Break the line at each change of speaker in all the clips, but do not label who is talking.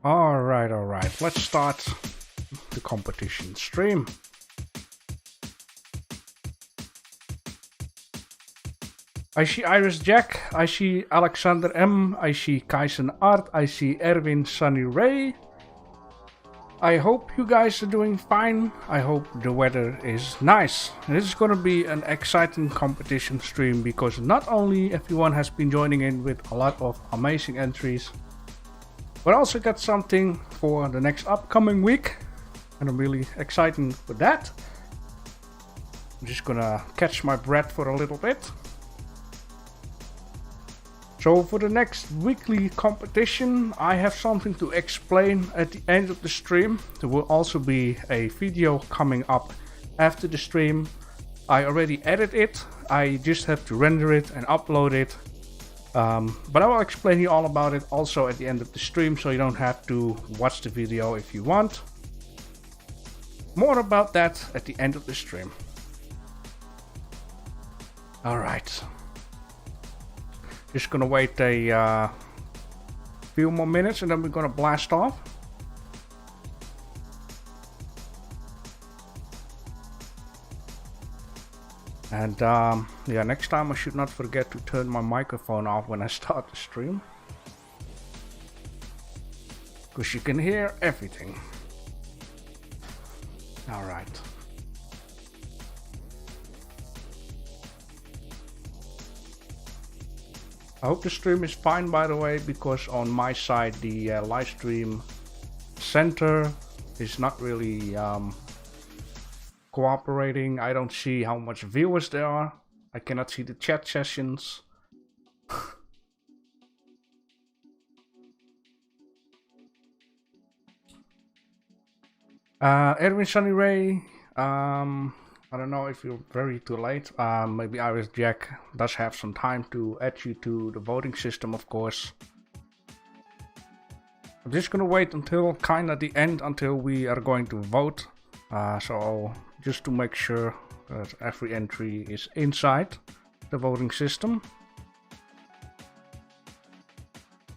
Alright, let's start the competition stream. I see Iris Jack, I see Alexander M, I see Kaisen Art, I see Erwin Sunny Ray. I hope you guys are doing fine. I hope the weather is nice. This is gonna be an exciting competition stream because not only everyone has been joining in with a lot of amazing entries, but I also got something for the next upcoming week, and I'm really excited with that. I'm just gonna catch my breath for a little bit. So for the next weekly competition, I have something to explain at the end of the stream. There will also be a video coming up after the stream. I already edited it, I just have to render it and upload it. But I will explain you all about it also at the end of the stream, so you don't have to watch the video if you want. More about that at the end of the stream. Alright. Just gonna wait a few more minutes and then we're gonna blast off. And yeah, next time I should not forget to turn my microphone off when I start the stream, because you can hear everything. Alright. I hope the stream is fine, by the way, because on my side the live stream center is not really cooperating. I don't see how much viewers there are. I cannot see the chat sessions. Erwin Sunny Ray, I don't know if you're very too late. Maybe Iris Jack does have some time to add you to the voting system, of course. I'm just gonna wait until kinda the end until we are going to vote. So just to make sure that every entry is inside the voting system.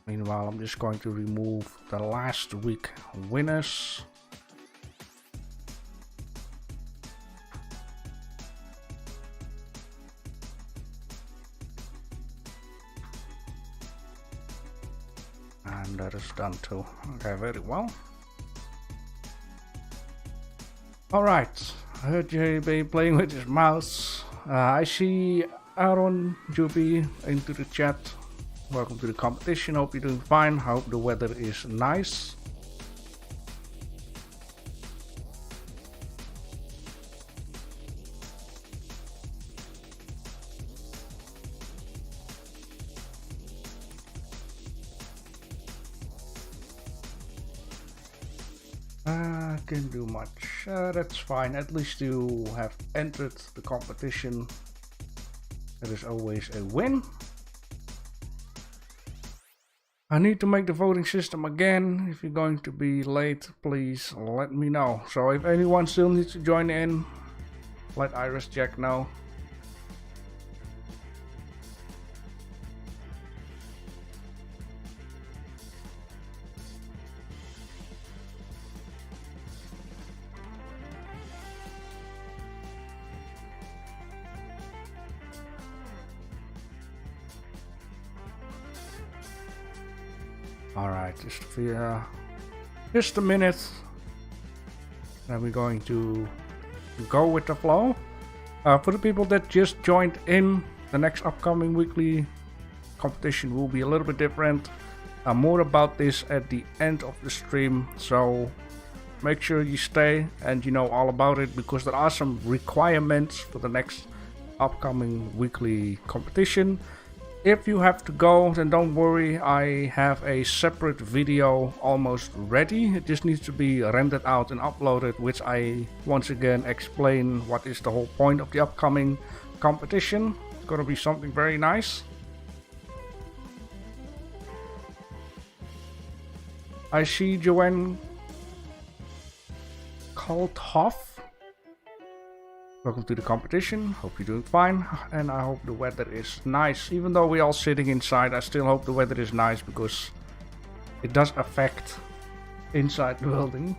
Meanwhile, I'm just going to remove the last week winners. And that is done too. Okay, very well. Alright, I heard you be playing with his mouse. I see Aaron Juby into the chat. Welcome to the competition, hope you're doing fine. Hope the weather is nice. Can do much. That's fine. At least you have entered the competition. That is always a win. I need to make the voting system again. If you're going to be late, please let me know. So if anyone still needs to join in, let Iris Jack know. Alright, just a minute. Then we're going to go with the flow. For the people that just joined in, the next upcoming weekly competition will be a little bit different. More about this at the end of the stream, so make sure you stay and you know all about it, because there are some requirements for the next upcoming weekly competition. If you have to go, then don't worry, I have a separate video almost ready. It just needs to be rendered out and uploaded, which I once again explain what is the whole point of the upcoming competition. It's gonna be something very nice. I see Joanne Kalthoff. Welcome to the competition, hope you're doing fine, and I hope the weather is nice. Even though we're all sitting inside, I still hope the weather is nice, because it does affect inside the building.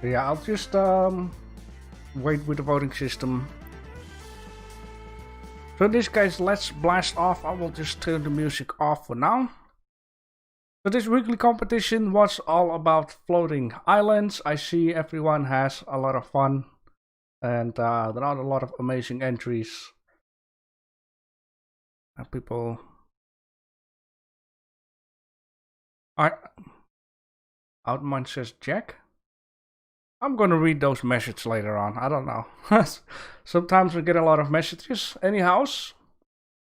Yeah, I'll just wait with the voting system. So in this case, let's blast off. I will just turn the music off for now. So this weekly competition was all about floating islands. I see everyone has a lot of fun, and there are a lot of amazing entries. People, Outmind says Jack. I'm gonna read those messages later on. I don't know. Sometimes we get a lot of messages. Anyhow,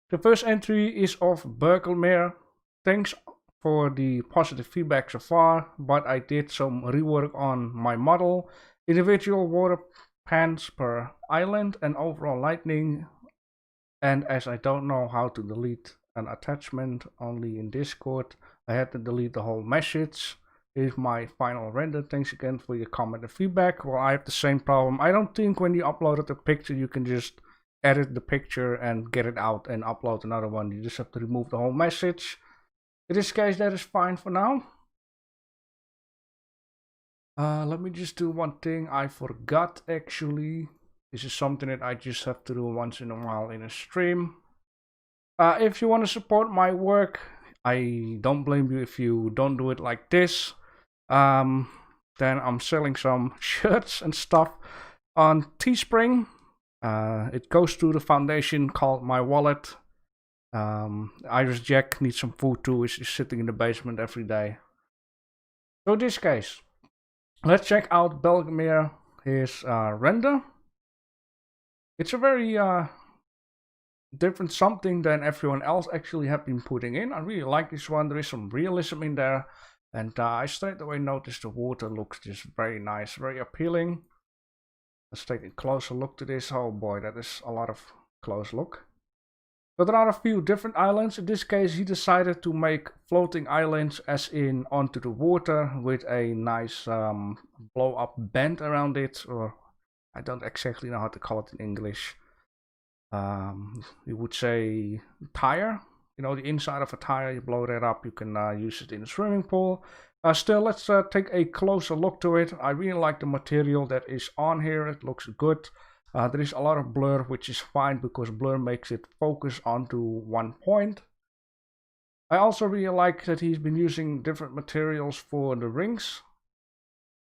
the first entry is of Berkelmere. Thanks for the positive feedback so far, but I did some rework on my model. Individual water pans per island and overall lighting. And as I don't know how to delete an attachment only in Discord, I had to delete the whole message. Here's my final render. Thanks again for your comment and feedback. Well, I have the same problem. I don't think when you uploaded a picture you can just edit the picture and get it out and upload another one. You just have to remove the whole message. In this case, that is fine for now. Let me just do one thing I forgot actually. This is something that I just have to do once in a while in a stream. If you want to support my work, I don't blame you if you don't do it like this. Then I'm selling some shirts and stuff on Teespring. It goes to the foundation called My Wallet. Iris Jack needs some food too. He's sitting in the basement every day. So in this case, let's check out Berkelmere, his render. It's a very different something than everyone else actually have been putting in. I really like this one. There is some realism in there. And I straight away noticed the water looks just very nice, very appealing. Let's take a closer look to this. Oh boy, that is a lot of close look. So there are a few different islands. In this case, he decided to make floating islands as in onto the water with a nice blow up bend around it, or I don't exactly know how to call it in English. You would say tire. You know, the inside of a tire, you blow that up, you can use it in a swimming pool. Still, let's take a closer look to it. I really like the material that is on here. It looks good. There is a lot of blur, which is fine because blur makes it focus onto one point. I also really like that he's been using different materials for the rings.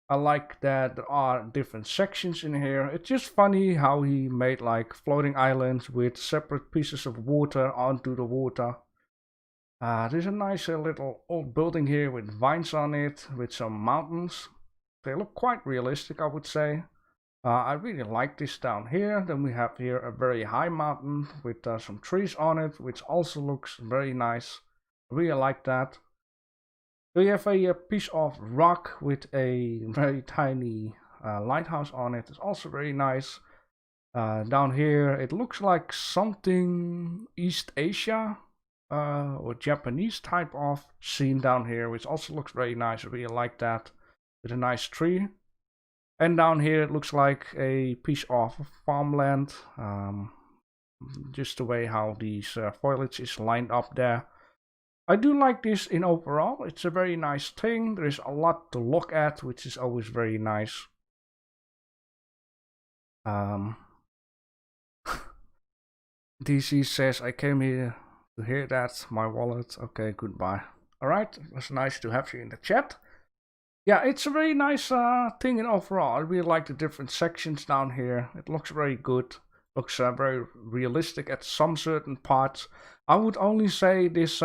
I like that there are different sections in here. It's just funny how he made like floating islands with separate pieces of water onto the water. There's a nice little old building here with vines on it, with some mountains. They look quite realistic, I would say. I really like this down here. Then we have here a very high mountain with some trees on it, which also looks very nice. I really like that. So you have a piece of rock with a very tiny lighthouse on it. It's also very nice. Down here it looks like something East Asia or Japanese type of scene down here, which also looks very nice. I really like that, with a nice tree. And down here it looks like a piece of farmland, just the way how these foliage is lined up there. I do like this in overall. It's a very nice thing. There is a lot to look at, which is always very nice. DC says, I came here to hear that. My wallet. Okay, goodbye. Alright, it was nice to have you in the chat. Yeah, it's a very nice thing in overall. I really like the different sections down here. It looks very good. Looks very realistic at some certain parts. I would only say this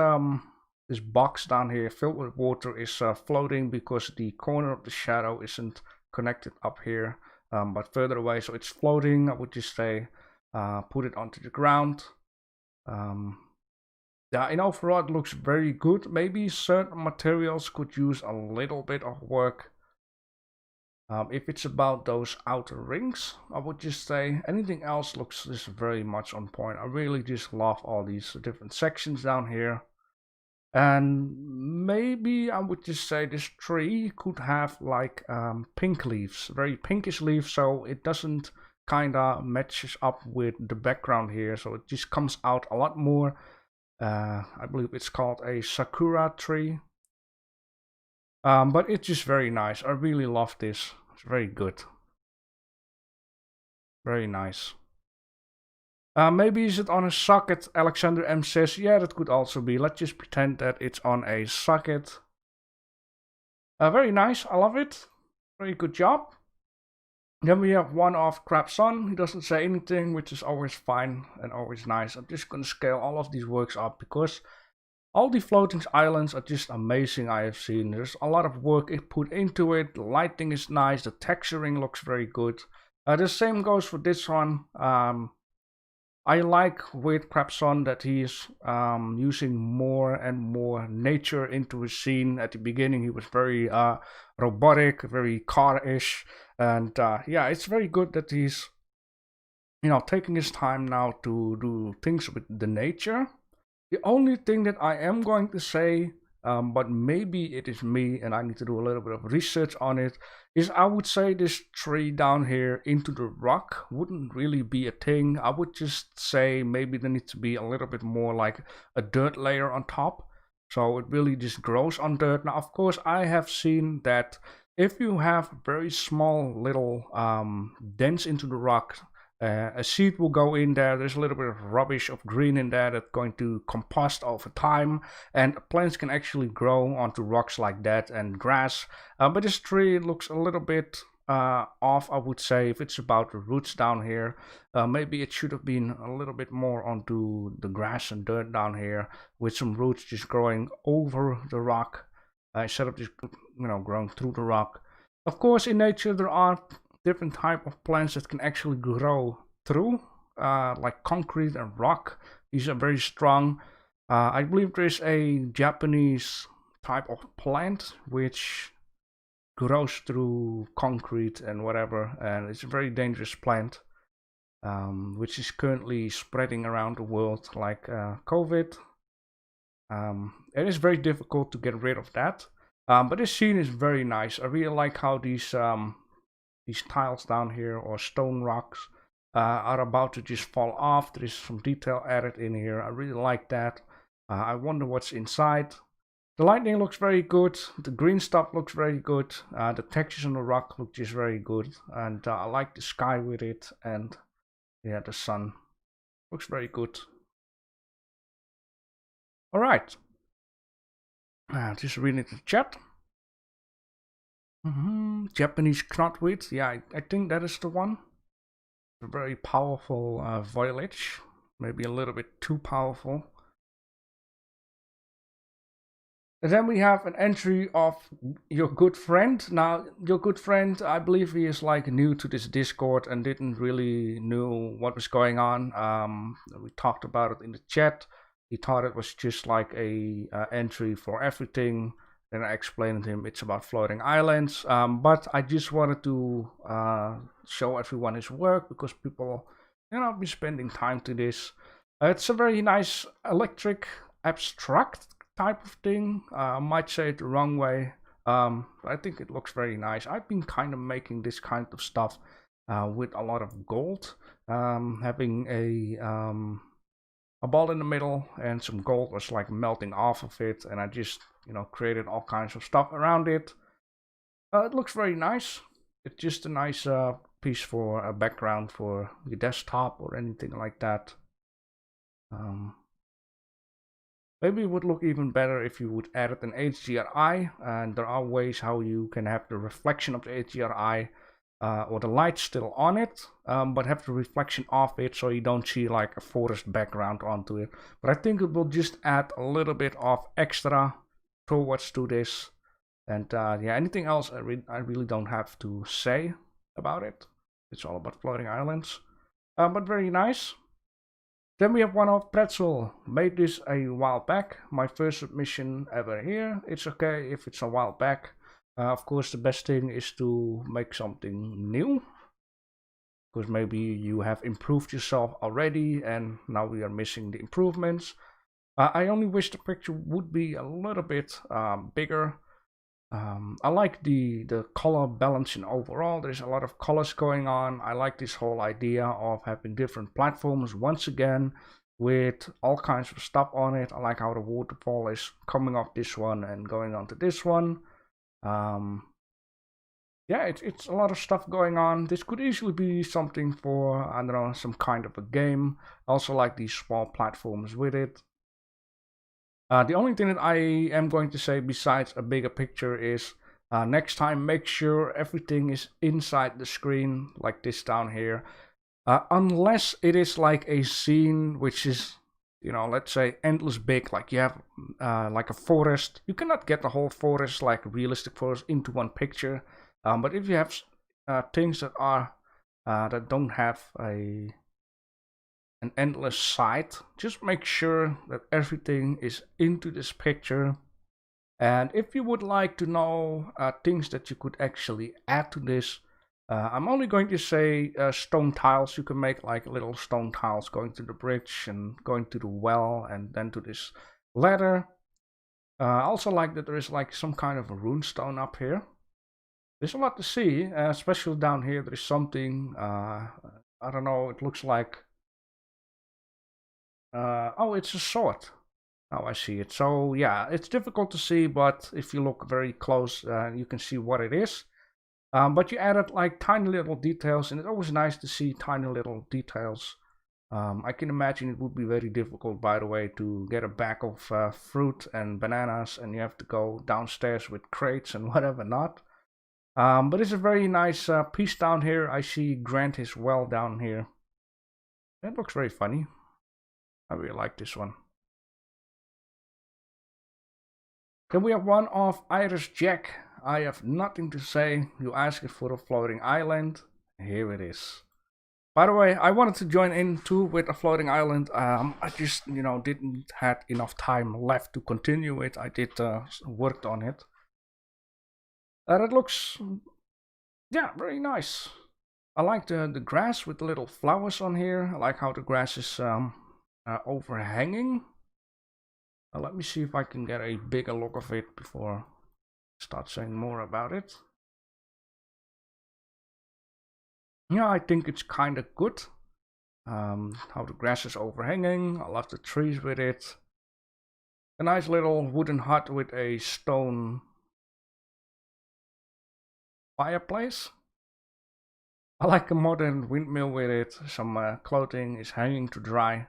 this box down here filled with water is floating because the corner of the shadow isn't connected up here, but further away, so it's floating. I would just say put it onto the ground. Yeah, in overall it looks very good. Maybe certain materials could use a little bit of work. If it's about those outer rings, I would just say anything else looks just very much on point. I really just love all these different sections down here. And maybe I would just say this tree could have like pink leaves, very pinkish leaves, so it doesn't kinda matches up with the background here, so it just comes out a lot more. I believe it's called a sakura tree. But it's just very nice. I really love this. It's very good. Very nice. Maybe is it on a socket? Alexander M says, yeah, that could also be. Let's just pretend that it's on a socket. Very nice. I love it. Very good job. Then we have one of Crapson. He doesn't say anything, which is always fine and always nice. I'm just going to scale all of these works up because all the floating islands are just amazing. I have seen there's a lot of work put into it. The lighting is nice. The texturing looks very good. The same goes for this one. I like with Crapson that he's using more and more nature into his scene. At the beginning he was very robotic, very car-ish, and yeah, it's very good that he's, you know, taking his time now to do things with the nature. The only thing that I am going to say, but maybe it is me and I need to do a little bit of research on it, is I would say this tree down here into the rock wouldn't really be a thing. I would just say maybe there needs to be a little bit more like a dirt layer on top, so it really just grows on dirt. Now, of course, I have seen that if you have very small little dents into the rock, a seed will go in there. There's a little bit of rubbish of green in there that's going to compost over time, and plants can actually grow onto rocks like that, and grass. But this tree looks a little bit off, I would say, if it's about the roots down here. Maybe it should have been a little bit more onto the grass and dirt down here, with some roots just growing over the rock instead of just, you know, growing through the rock. Of course, in nature there are different type of plants that can actually grow through, like concrete and rock. These are very strong. I believe there's a Japanese type of plant which grows through concrete and whatever, and it's a very dangerous plant, which is currently spreading around the world like COVID. It is very difficult to get rid of that, but this scene is very nice. I really like how these tiles down here, or stone rocks, are about to just fall off. There is some detail added in here. I really like that. I wonder what's inside. The lightning looks very good. The green stuff looks very good. The textures on the rock look just very good. And I like the sky with it. And yeah, the sun looks very good. Alright. Just reading the chat. Japanese knotweed. Yeah, I think that is the one. A very powerful foliage. Maybe a little bit too powerful. And then we have an entry of your good friend. Now, your good friend, I believe he is like new to this Discord and didn't really know what was going on. We talked about it in the chat. He thought it was just like a entry for everything. Then I explained to him it's about floating islands. But I just wanted to show everyone his work because people, you know, be spending time to this. It's a very nice electric abstract type of thing. I might say it the wrong way. But I think it looks very nice. I've been kind of making this kind of stuff with a lot of gold. Having a ball in the middle and some gold was like melting off of it, and I just, you know, created all kinds of stuff around it. It looks very nice. It's just a nice piece for a background for your desktop or anything like that. Maybe it would look even better if you would add an HDRI, and there are ways how you can have the reflection of the HDRI or the light still on it, but have the reflection off it so you don't see like a forest background onto it. But I think it will just add a little bit of extra towards to this. And yeah, anything else I really don't have to say about it. It's all about floating islands, but very nice. Then we have one of Pretzel. Made this a while back. My first submission ever here. It's okay if it's a while back. Of course, the best thing is to make something new. Because maybe you have improved yourself already and now we are missing the improvements. I only wish the picture would be a little bit bigger. I like the color balancing overall. There's a lot of colors going on. I like this whole idea of having different platforms once again with all kinds of stuff on it. I like how the waterfall is coming off this one and going onto this one. Yeah, it's a lot of stuff going on. This could easily be something for, I don't know, some kind of a game. I also like these small platforms with it. The only thing that I am going to say besides a bigger picture is next time make sure everything is inside the screen like this down here. Unless it is like a scene which is, you know, let's say endless big, like you have like a forest. You cannot get the whole forest, like realistic forest, into one picture. But if you have things that are that don't have an endless site, just make sure that everything is into this picture. And if you would like to know things that you could actually add to this, I'm only going to say stone tiles. You can make like little stone tiles going to the bridge and going to the well and then to this ladder. I also like that there is like some kind of a rune stone up here. There's a lot to see, especially down here. There is something, I don't know, it looks like, oh, it's a sword. Now I see it. So yeah, it's difficult to see, but if you look very close, you can see what it is. But you added like tiny little details, and it's always nice to see tiny little details. I can imagine it would be very difficult, by the way, to get a bag of fruit and bananas, and you have to go downstairs with crates and whatever not. But it's a very nice piece down here. I see Grant is well down here. That looks very funny. I really like this one. Then we have one of Iris Jack. I have nothing to say. You asked for a floating island. Here it is. By the way, I wanted to join in too with a floating island. I just, you know, didn't have enough time left to continue it. I did worked on it. That looks, yeah, very nice. I like the grass with the little flowers on here. I like how the grass is overhanging. Let me see if I can get a bigger look of it before I start saying more about it. Yeah, I think it's kind of good. How the grass is overhanging. I love the trees with it. A nice little wooden hut with a stone fireplace. I like a modern windmill with it. Some clothing is hanging to dry.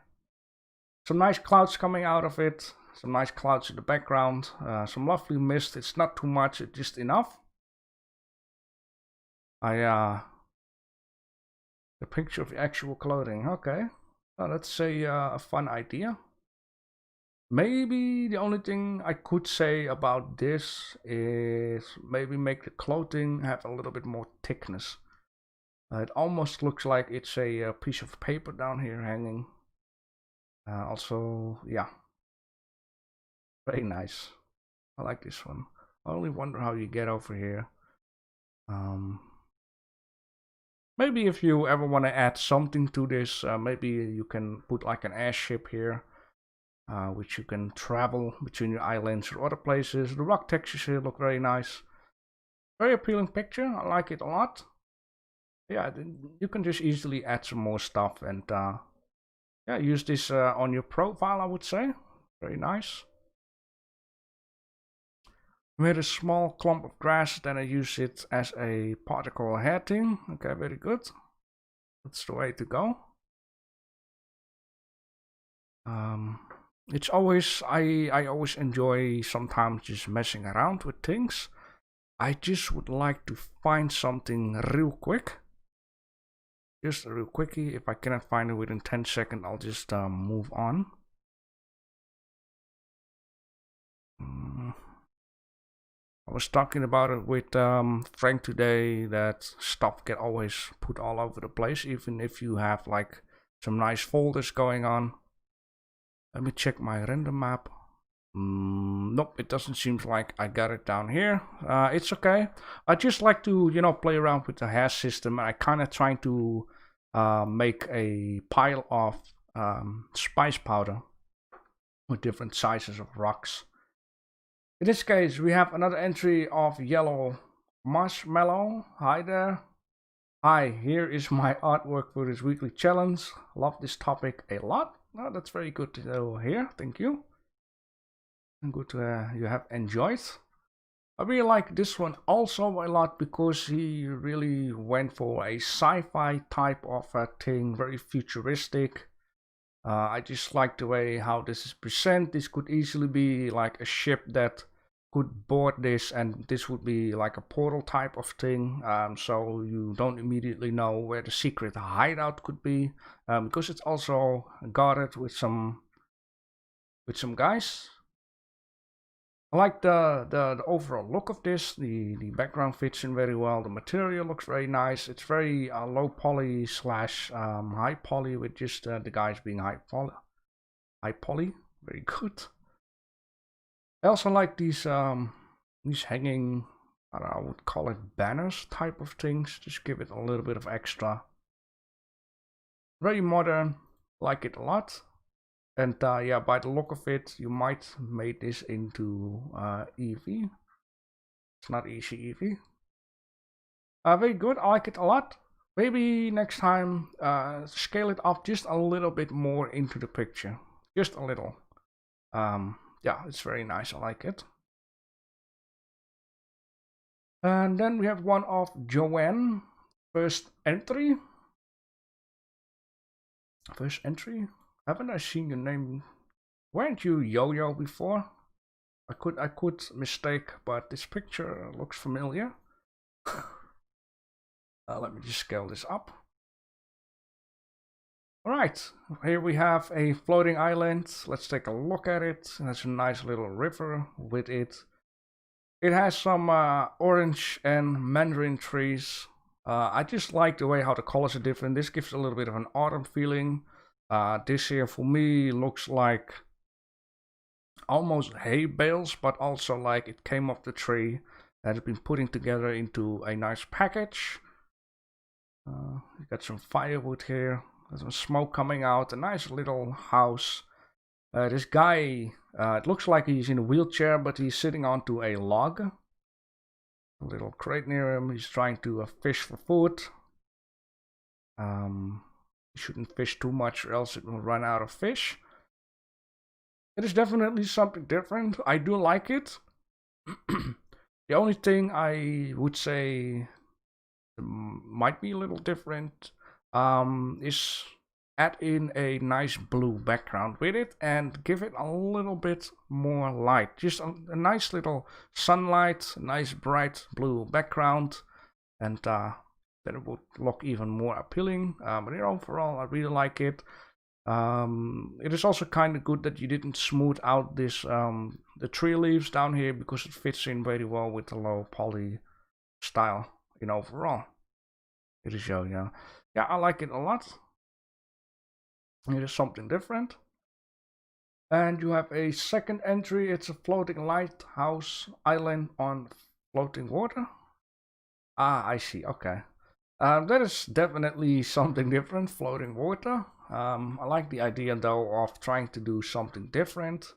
Some nice clouds coming out of it. Some nice clouds in the background. Some lovely mist. It's not too much, it's just enough. The picture of the actual clothing. Okay. Well, that's a fun idea. Maybe the only thing I could say about this is maybe make the clothing have a little bit more thickness. It almost looks like it's a piece of paper down here hanging. Also, yeah, very nice. I like this one. I only wonder how you get over here. Maybe if you ever want to add something to this, maybe you can put like an airship here. Which you can travel between your islands or other places. The rock textures here look very nice. Very appealing picture. I like it a lot. Yeah, you can just easily add some more stuff and yeah, use this on your profile, I would say. Very nice. With a small clump of grass, then I use it as a particle hair thing. Okay, very good. That's the way to go. It's always, I always enjoy sometimes just messing around with things. I just would like to find something real quick. Just a real quickie. If I cannot find it within 10 seconds, I'll just move on. I was talking about it with Frank today, that stuff get always put all over the place, even if you have like some nice folders going on. Let me check my render map. Nope, it doesn't seem like I got it down here. It's okay. I just like to, you know, play around with the hair system. I kind of trying to make a pile of spice powder with different sizes of rocks. In this case, we have another entry of Yellow Marshmallow. Hi there. Hi, here is my artwork for this weekly challenge. Love this topic a lot. Oh, that's very good to know here. Thank you. And good to you have enjoyed. I really like this one also a lot because he really went for a sci-fi type of thing, very futuristic. I just like the way how this is presented. This could easily be like a ship that could board this, and this would be like a portal type of thing. So you don't immediately know where the secret hideout could be, because it's also guarded with some guys. I like the overall look of this. The background fits in very well. The material looks very nice. It's very low poly slash high poly, with just the guys being high poly. Very good. I also like these hanging, I don't know, I would call it banners type of things. Just give it a little bit of extra. Very modern. Like it a lot. And yeah, by the look of it, you might make this into Eevee. It's not easy Eevee. Very good, I like it a lot. Maybe next time scale it up just a little bit more into the picture. Just a little. Yeah, it's very nice, I like it. And then we have one of Joanne. First entry. Haven't I seen your name? Weren't you Yo-Yo before? I could mistake, but this picture looks familiar. Let me just scale this up. Alright, here we have a floating island. Let's take a look at it. There's a nice little river with it. It has some orange and mandarin trees. I just like the way how the colors are different. This gives a little bit of an autumn feeling. This here for me looks like almost hay bales, but also like it came off the tree and has been putting together into a nice package. You got some firewood here. There's some smoke coming out. A nice little house. This guy, it looks like he's in a wheelchair, but he's sitting onto a log. A little crate near him. He's trying to fish for food. You shouldn't fish too much, or else it will run out of fish. It is definitely something different. I do like it. The only thing I would say might be a little different is add in a nice blue background with it and give it a little bit more light. Just a nice little sunlight, a nice bright blue background, and then it would look even more appealing. But overall, I really like it. It is also kind of good that you didn't smooth out this the tree leaves down here, because it fits in very well with the low poly style in overall. It is yeah, I like it a lot. It is something different. And you have a second entry. It's a floating lighthouse island on floating water. Ah, I see. Okay. That is definitely something different, floating water. I like the idea though of trying to do something different.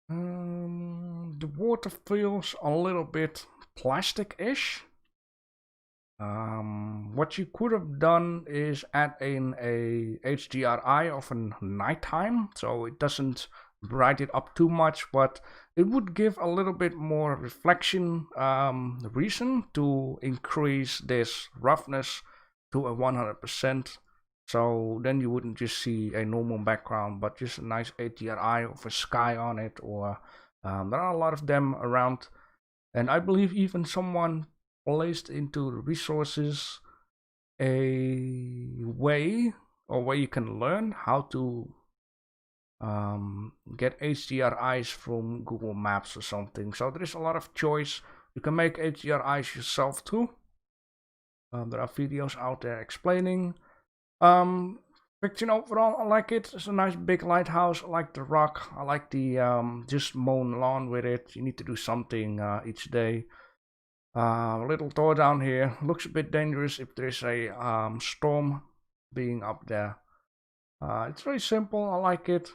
The water feels a little bit plastic-ish. What you could have done is add in a HDRI of a nighttime, so it doesn't bright it up too much, but it would give a little bit more reflection reason to increase this roughness to a 100%. So then you wouldn't just see a normal background, but just a nice HDRI of a sky on it, or there are a lot of them around, and I believe even someone placed into the resources a way where you can learn how to get HDRIs from Google Maps or something. So there is a lot of choice. You can make HDRIs yourself too. There are videos out there explaining. Picture overall, I like it. It's a nice big lighthouse. I like the rock. I like the just mown lawn with it. You need to do something each day. Little door down here. Looks a bit dangerous if there's a storm being up there. It's very simple. I like it.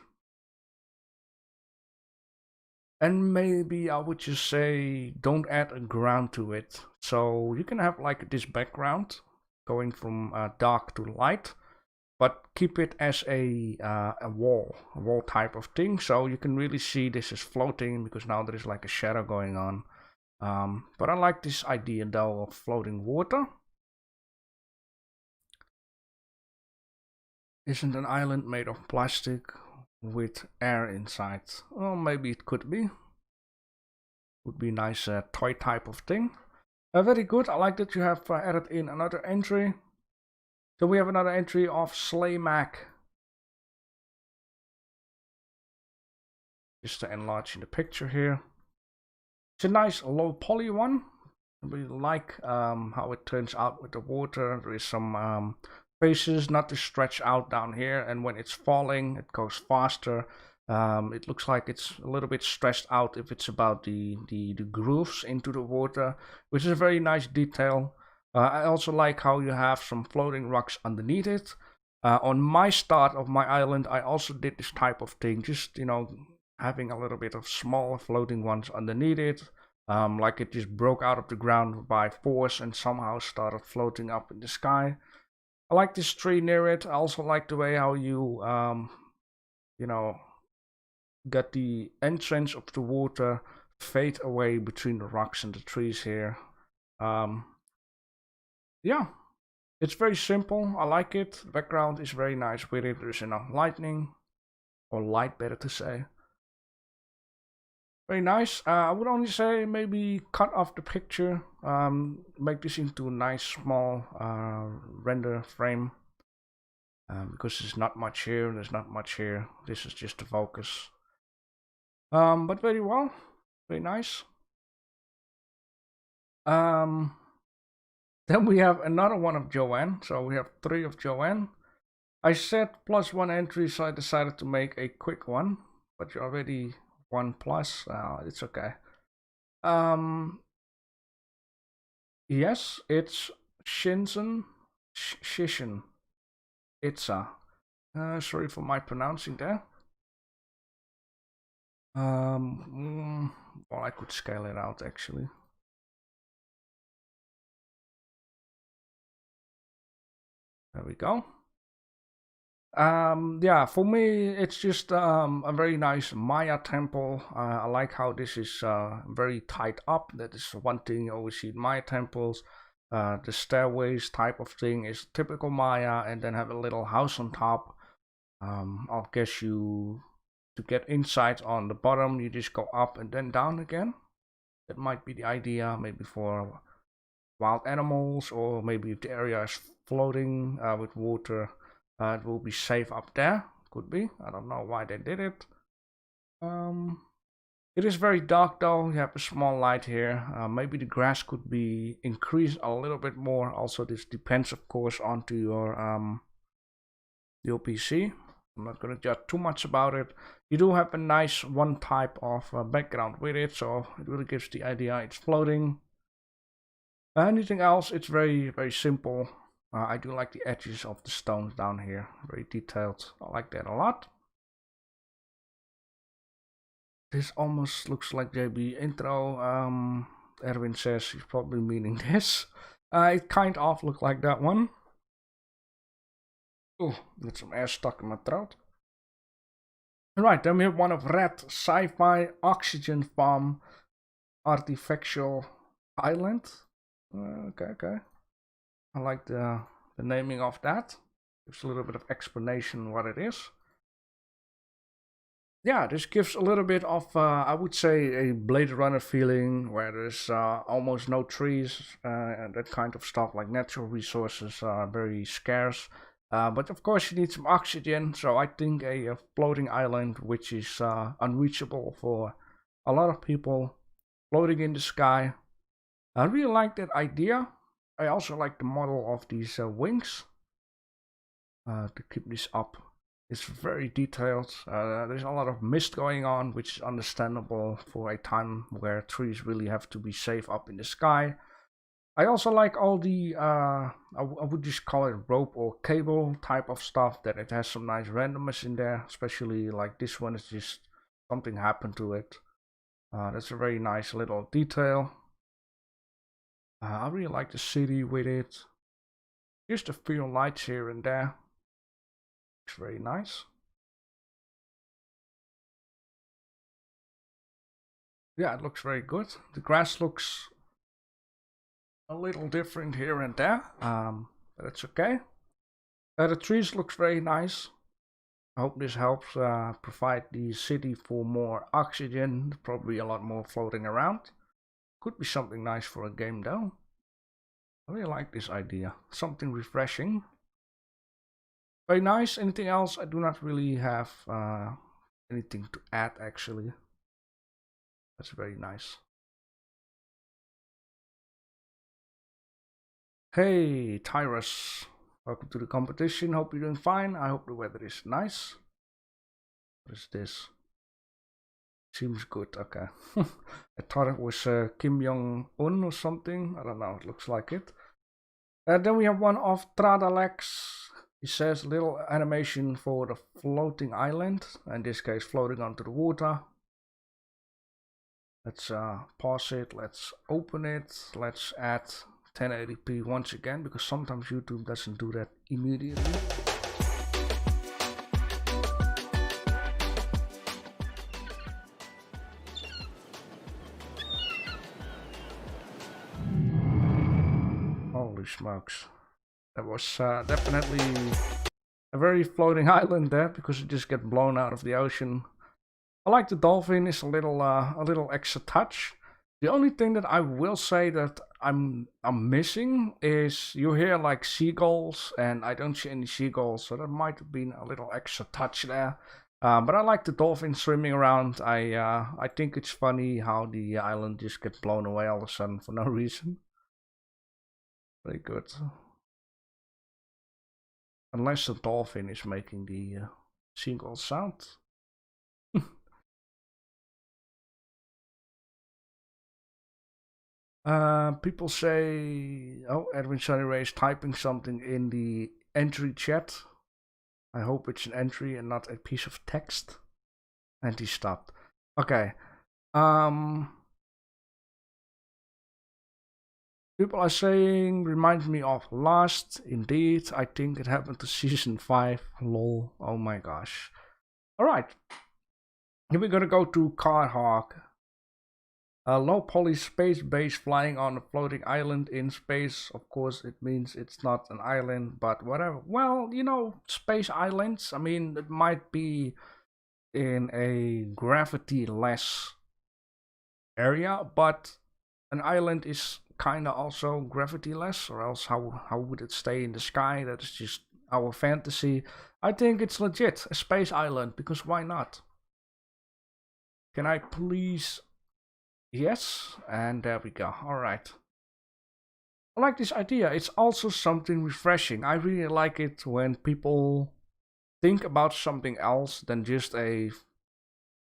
And maybe I would just say don't add a ground to it. So you can have like this background going from dark to light, but keep it as a wall type of thing. So you can really see this is floating because now there is like a shadow going on. But I like this idea though of floating water. Isn't an island made of plastic with air inside? Well, maybe it could be. Would be a nice toy type of thing. Very good. I like that you have added in another entry. So we have another entry of Slaymac. Just to enlarge in the picture here. It's a nice low poly one. We like how it turns out with the water. There is some faces not to stretch out down here, and when it's falling it goes faster. It looks like it's a little bit stressed out if it's about the grooves into the water, which is a very nice detail. I also like how you have some floating rocks underneath it. On my start of my island, I also did this type of thing, just, you know, having a little bit of small floating ones underneath it. Like it just broke out of the ground by force and somehow started floating up in the sky. I like this tree near it. I also like the way how you, you know, get the entrance of the water fade away between the rocks and the trees here. Yeah, it's very simple. I like it. The background is very nice with it. There's enough lightning, or light better to say. Very nice. I would only say maybe cut off the picture, make this into a nice small render frame, because there's not much here, there's not much here. This is just the focus. But very well, very nice. Then we have another one of Joanne, so we have 3 of Joanne. I said +1 entry, so I decided to make a quick one, but you already 1+, it's okay. Yes, it's Shinsen Shishin Itza. Sorry for my pronouncing there. Well, I could scale it out actually. There we go. Yeah, for me it's just a very nice Maya temple. I like how this is very tied up. That is one thing you always see in Maya temples. The stairways type of thing is typical Maya, and then have a little house on top. I'll guess you, to get inside on the bottom, you just go up and then down again. That might be the idea, maybe for wild animals, or maybe if the area is floating with water, it will be safe up there. Could be. I don't know why they did it. It is very dark though. You have a small light here. Maybe the grass could be increased a little bit more. Also, this depends, of course, onto your PC. I'm not going to judge too much about it. You do have a nice one type of background with it, so it really gives the idea it's floating. Anything else, it's very, very simple. I do like the edges of the stones down here, very detailed. I like that a lot. This almost looks like JB intro. Erwin says he's probably meaning this. It kind of looked like that one. Oh, got some air stuck in my throat. Alright, then we have one of Red Sci-Fi Oxygen Farm Artifactual Island. Okay. I like the naming of that. Gives a little bit of explanation what it is. Yeah, this gives a little bit of, I would say, a Blade Runner feeling, where there's almost no trees and that kind of stuff. Like natural resources are very scarce. But of course you need some oxygen, so I think a floating island, which is unreachable for a lot of people, floating in the sky. I really like that idea. I also like the model of these wings to keep this up. It's very detailed. There's a lot of mist going on, which is understandable for a time where trees really have to be safe up in the sky. I also like all the, I would just call it rope or cable type of stuff, that it has some nice randomness in there, especially like this one is just something happened to it. That's a very nice little detail. I really like the city with it. Just a few lights here and there. Looks very nice. Yeah, it looks very good. The grass looks a little different here and there, but it's okay. The trees looks very nice. I hope this helps provide the city for more oxygen, probably a lot more floating around. Could be something nice for a game though. I really like this idea, something refreshing. Very nice. Anything else? I do not really have anything to add actually. That's very nice. Hey Tyrus, welcome to the competition. Hope you're doing fine. I hope the weather is nice. What is this? Seems good. Okay. I thought it was Kim Jong-un or something. I don't know. It looks like it. Then we have one of Tradalex. He says little animation for the floating island. In this case, floating onto the water. Let's pause it. Let's open it. Let's add 1080p once again, because sometimes YouTube doesn't do that immediately. Holy smokes. That was definitely a very floating island there, because it just gets blown out of the ocean. I like the dolphin, is a little extra touch. The only thing that I will say that I'm missing is you hear like seagulls, and I don't see any seagulls, so that might have been a little extra touch there. But I like the dolphin swimming around. I think it's funny how the island just gets blown away all of a sudden for no reason. Very good. Unless the dolphin is making the seagull sound. People say, oh, Edwin Sunny Ray is typing something in the entry chat. I hope it's an entry and not a piece of text. And he stopped. Okay. People are saying, reminds me of Lost. Indeed, I think it happened to season 5. Lol. Oh my gosh. Alright. Here we're gonna go to Carhawk. A low poly space base flying on a floating island in space. Of course, it means it's not an island, but whatever. Well, you know, space islands. I mean, it might be in a gravity-less area, but an island is kind of also gravity-less, or else how would it stay in the sky? That is just our fantasy. I think it's legit, a space island, because why not? Can I please... Yes, and there we go. Alright. I like this idea. It's also something refreshing. I really like it when people think about something else than just a,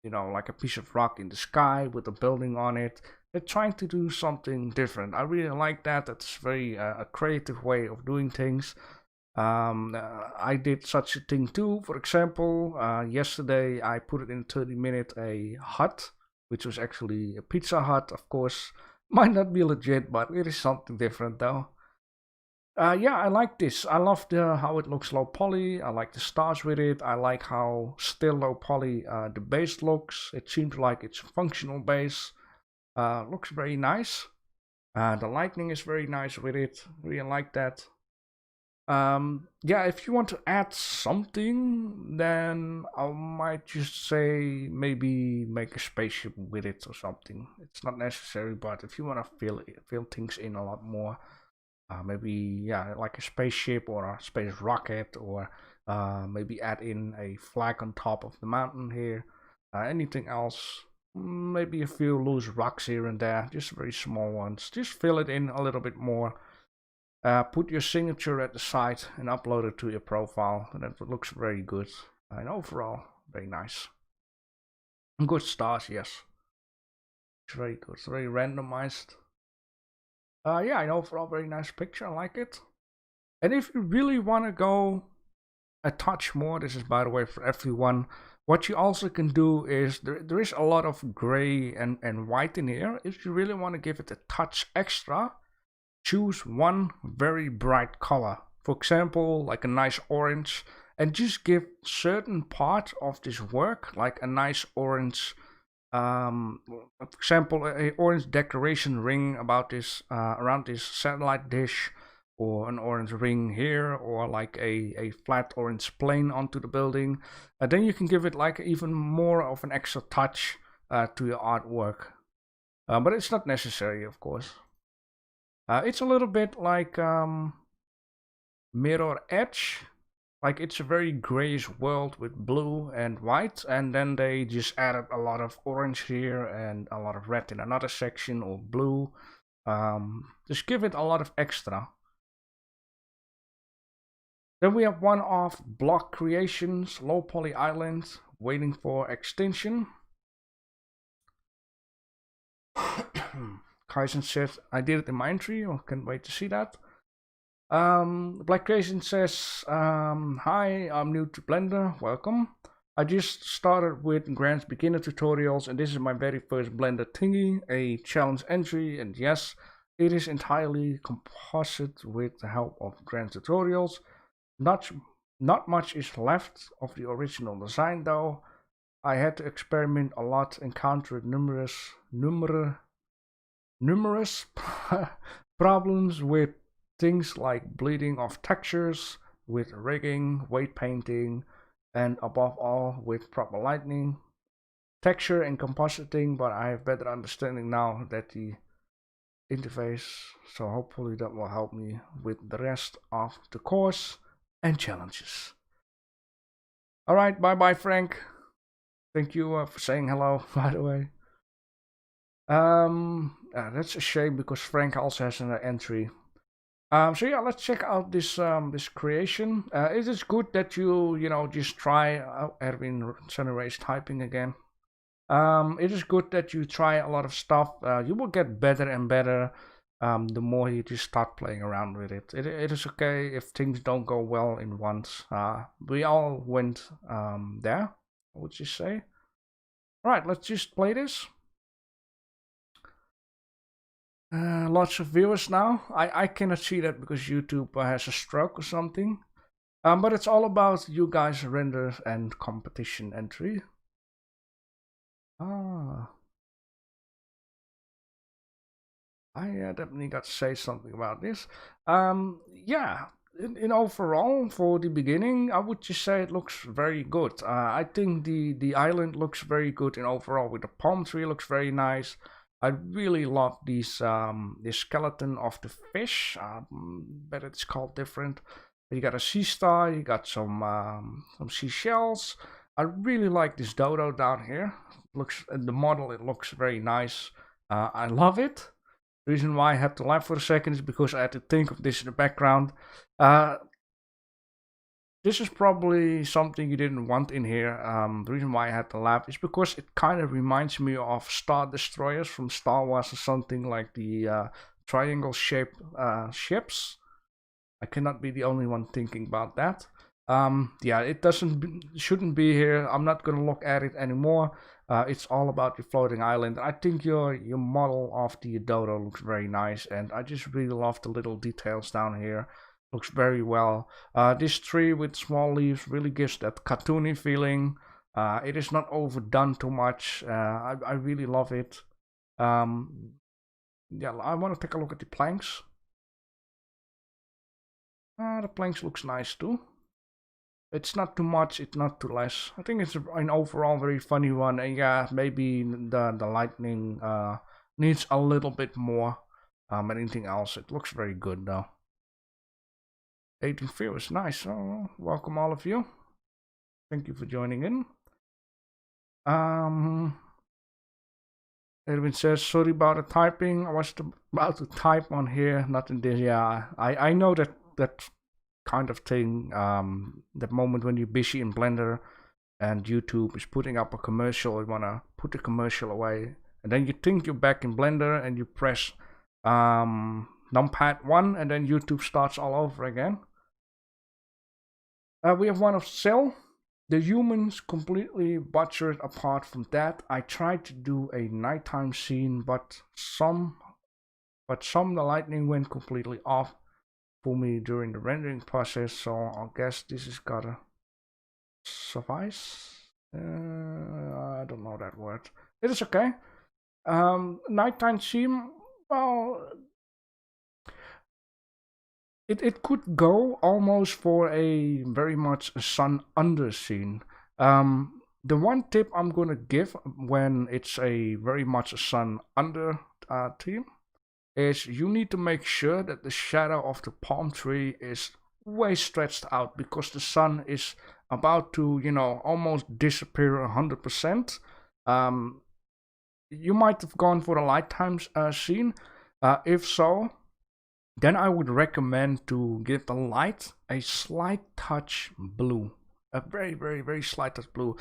you know, like a piece of rock in the sky with a building on it. They're trying to do something different. I really like that. That's very a creative way of doing things. I did such a thing too. For example, yesterday I put it in 30 minutes a hut, which was actually a Pizza Hut, of course. Might not be legit, but it is something different though. Yeah, I like this. I love how it looks low poly. I like the stars with it. I like how still low poly the base looks. It seems like it's a functional base. Looks very nice. The lightning is very nice with it. Really like that. Yeah, if you want to add something, then I might just say maybe make a spaceship with it or something. It's not necessary, but if you want to fill things in a lot more, maybe, yeah, like a spaceship or a space rocket, or maybe add in a flag on top of the mountain here. Anything else, maybe a few loose rocks here and there, just very small ones. Just fill it in a little bit more. Put your signature at the side and upload it to your profile, and it looks very good. And overall, very nice. Good stars, yes. It's very good. It's very randomized. Yeah, an overall very nice picture. I like it. And if you really want to go a touch more, this is by the way for everyone. What you also can do is there is a lot of gray and white in here. If you really want to give it a touch extra, choose one very bright color. For example, like a nice orange, and just give certain part of this work like a nice orange, for example, a orange decoration ring about this around this satellite dish, or an orange ring here, or like a flat orange plane onto the building. Then you can give it like even more of an extra touch to your artwork. But it's not necessary, of course. It's a little bit like Mirror Edge. Like, it's a very grayish world with blue and white, and then they just added a lot of orange here and a lot of red in another section, or blue. Just give it a lot of extra. Then we have one-off block creations, low poly island, waiting for extinction. Kaizen says, I did it in my entry, I can't wait to see that. Black Creation says, hi, I'm new to Blender, welcome. I just started with Grant's beginner tutorials, and this is my very first Blender thingy, a challenge entry, and yes, it is entirely composite with the help of Grant's tutorials. Not much is left of the original design though. I had to experiment a lot, encountered numerous problems with things like bleeding of textures, with rigging, weight painting, and above all with proper lighting, texture and compositing, but I have better understanding now that the interface, so hopefully that will help me with the rest of the course and challenges. Alright, bye bye Frank. Thank you for saying hello, by the way. That's a shame because Frank also has an entry. So yeah, let's check out this this creation. It is good that you just try. Erwin Sunray is typing again. It is good that you try a lot of stuff. You will get better and better the more you just start playing around with it. It is okay if things don't go well in once. We all went there, I would you say. Alright, let's just play this. Lots of viewers now. I cannot see that because YouTube has a stroke or something. But it's all about you guys render and competition entry. I definitely got to say something about this. Yeah, in overall, for the beginning, I would just say it looks very good. I think the island looks very good in overall. With the palm tree looks very nice. I really love these this skeleton of the fish, but it's called different. You got a sea star, you got some seashells. I really like this dodo down here. Looks the model, it looks very nice. I love it. The reason why I had to laugh for a second is because I had to think of this in the background. This is probably something you didn't want in here. The reason why I had to laugh is because it kind of reminds me of Star Destroyers from Star Wars or something, like the triangle-shaped ships. I cannot be the only one thinking about that. Yeah, it shouldn't be here. I'm not gonna look at it anymore. It's all about your floating island. I think your model of the dodo looks very nice, and I just really love the little details down here. Looks very well. This tree with small leaves really gives that cartoony feeling. It is not overdone too much. I really love it. Yeah, I want to take a look at the planks. The planks looks nice too. It's not too much, it's not too less. I think it's an overall very funny one. And yeah, maybe the lightning needs a little bit more. Anything else, it looks very good though. 18 viewers, nice. Oh, welcome all of you. Thank you for joining in. Edwin says, sorry about the typing. I was about to type on here, not in this. Yeah, I know that kind of thing. That moment when you're busy in Blender and YouTube is putting up a commercial, you wanna put the commercial away, and then you think you're back in Blender and you press numpad 1, and then YouTube starts all over again. We have one of Cell. The humans completely butchered apart from that. I tried to do a nighttime scene, but some the lightning went completely off for me during the rendering process, so I guess this is gotta suffice. I don't know that word. It is okay. Nighttime scene, well, it could go almost for a very much a sun under scene. The one tip I'm gonna give when it's a very much a sun under theme is you need to make sure that the shadow of the palm tree is way stretched out, because the sun is about to, you know, almost disappear 100%. You might have gone for a nighttime scene. If so, then I would recommend to give the light a slight touch blue, a very, very, very slight touch blue.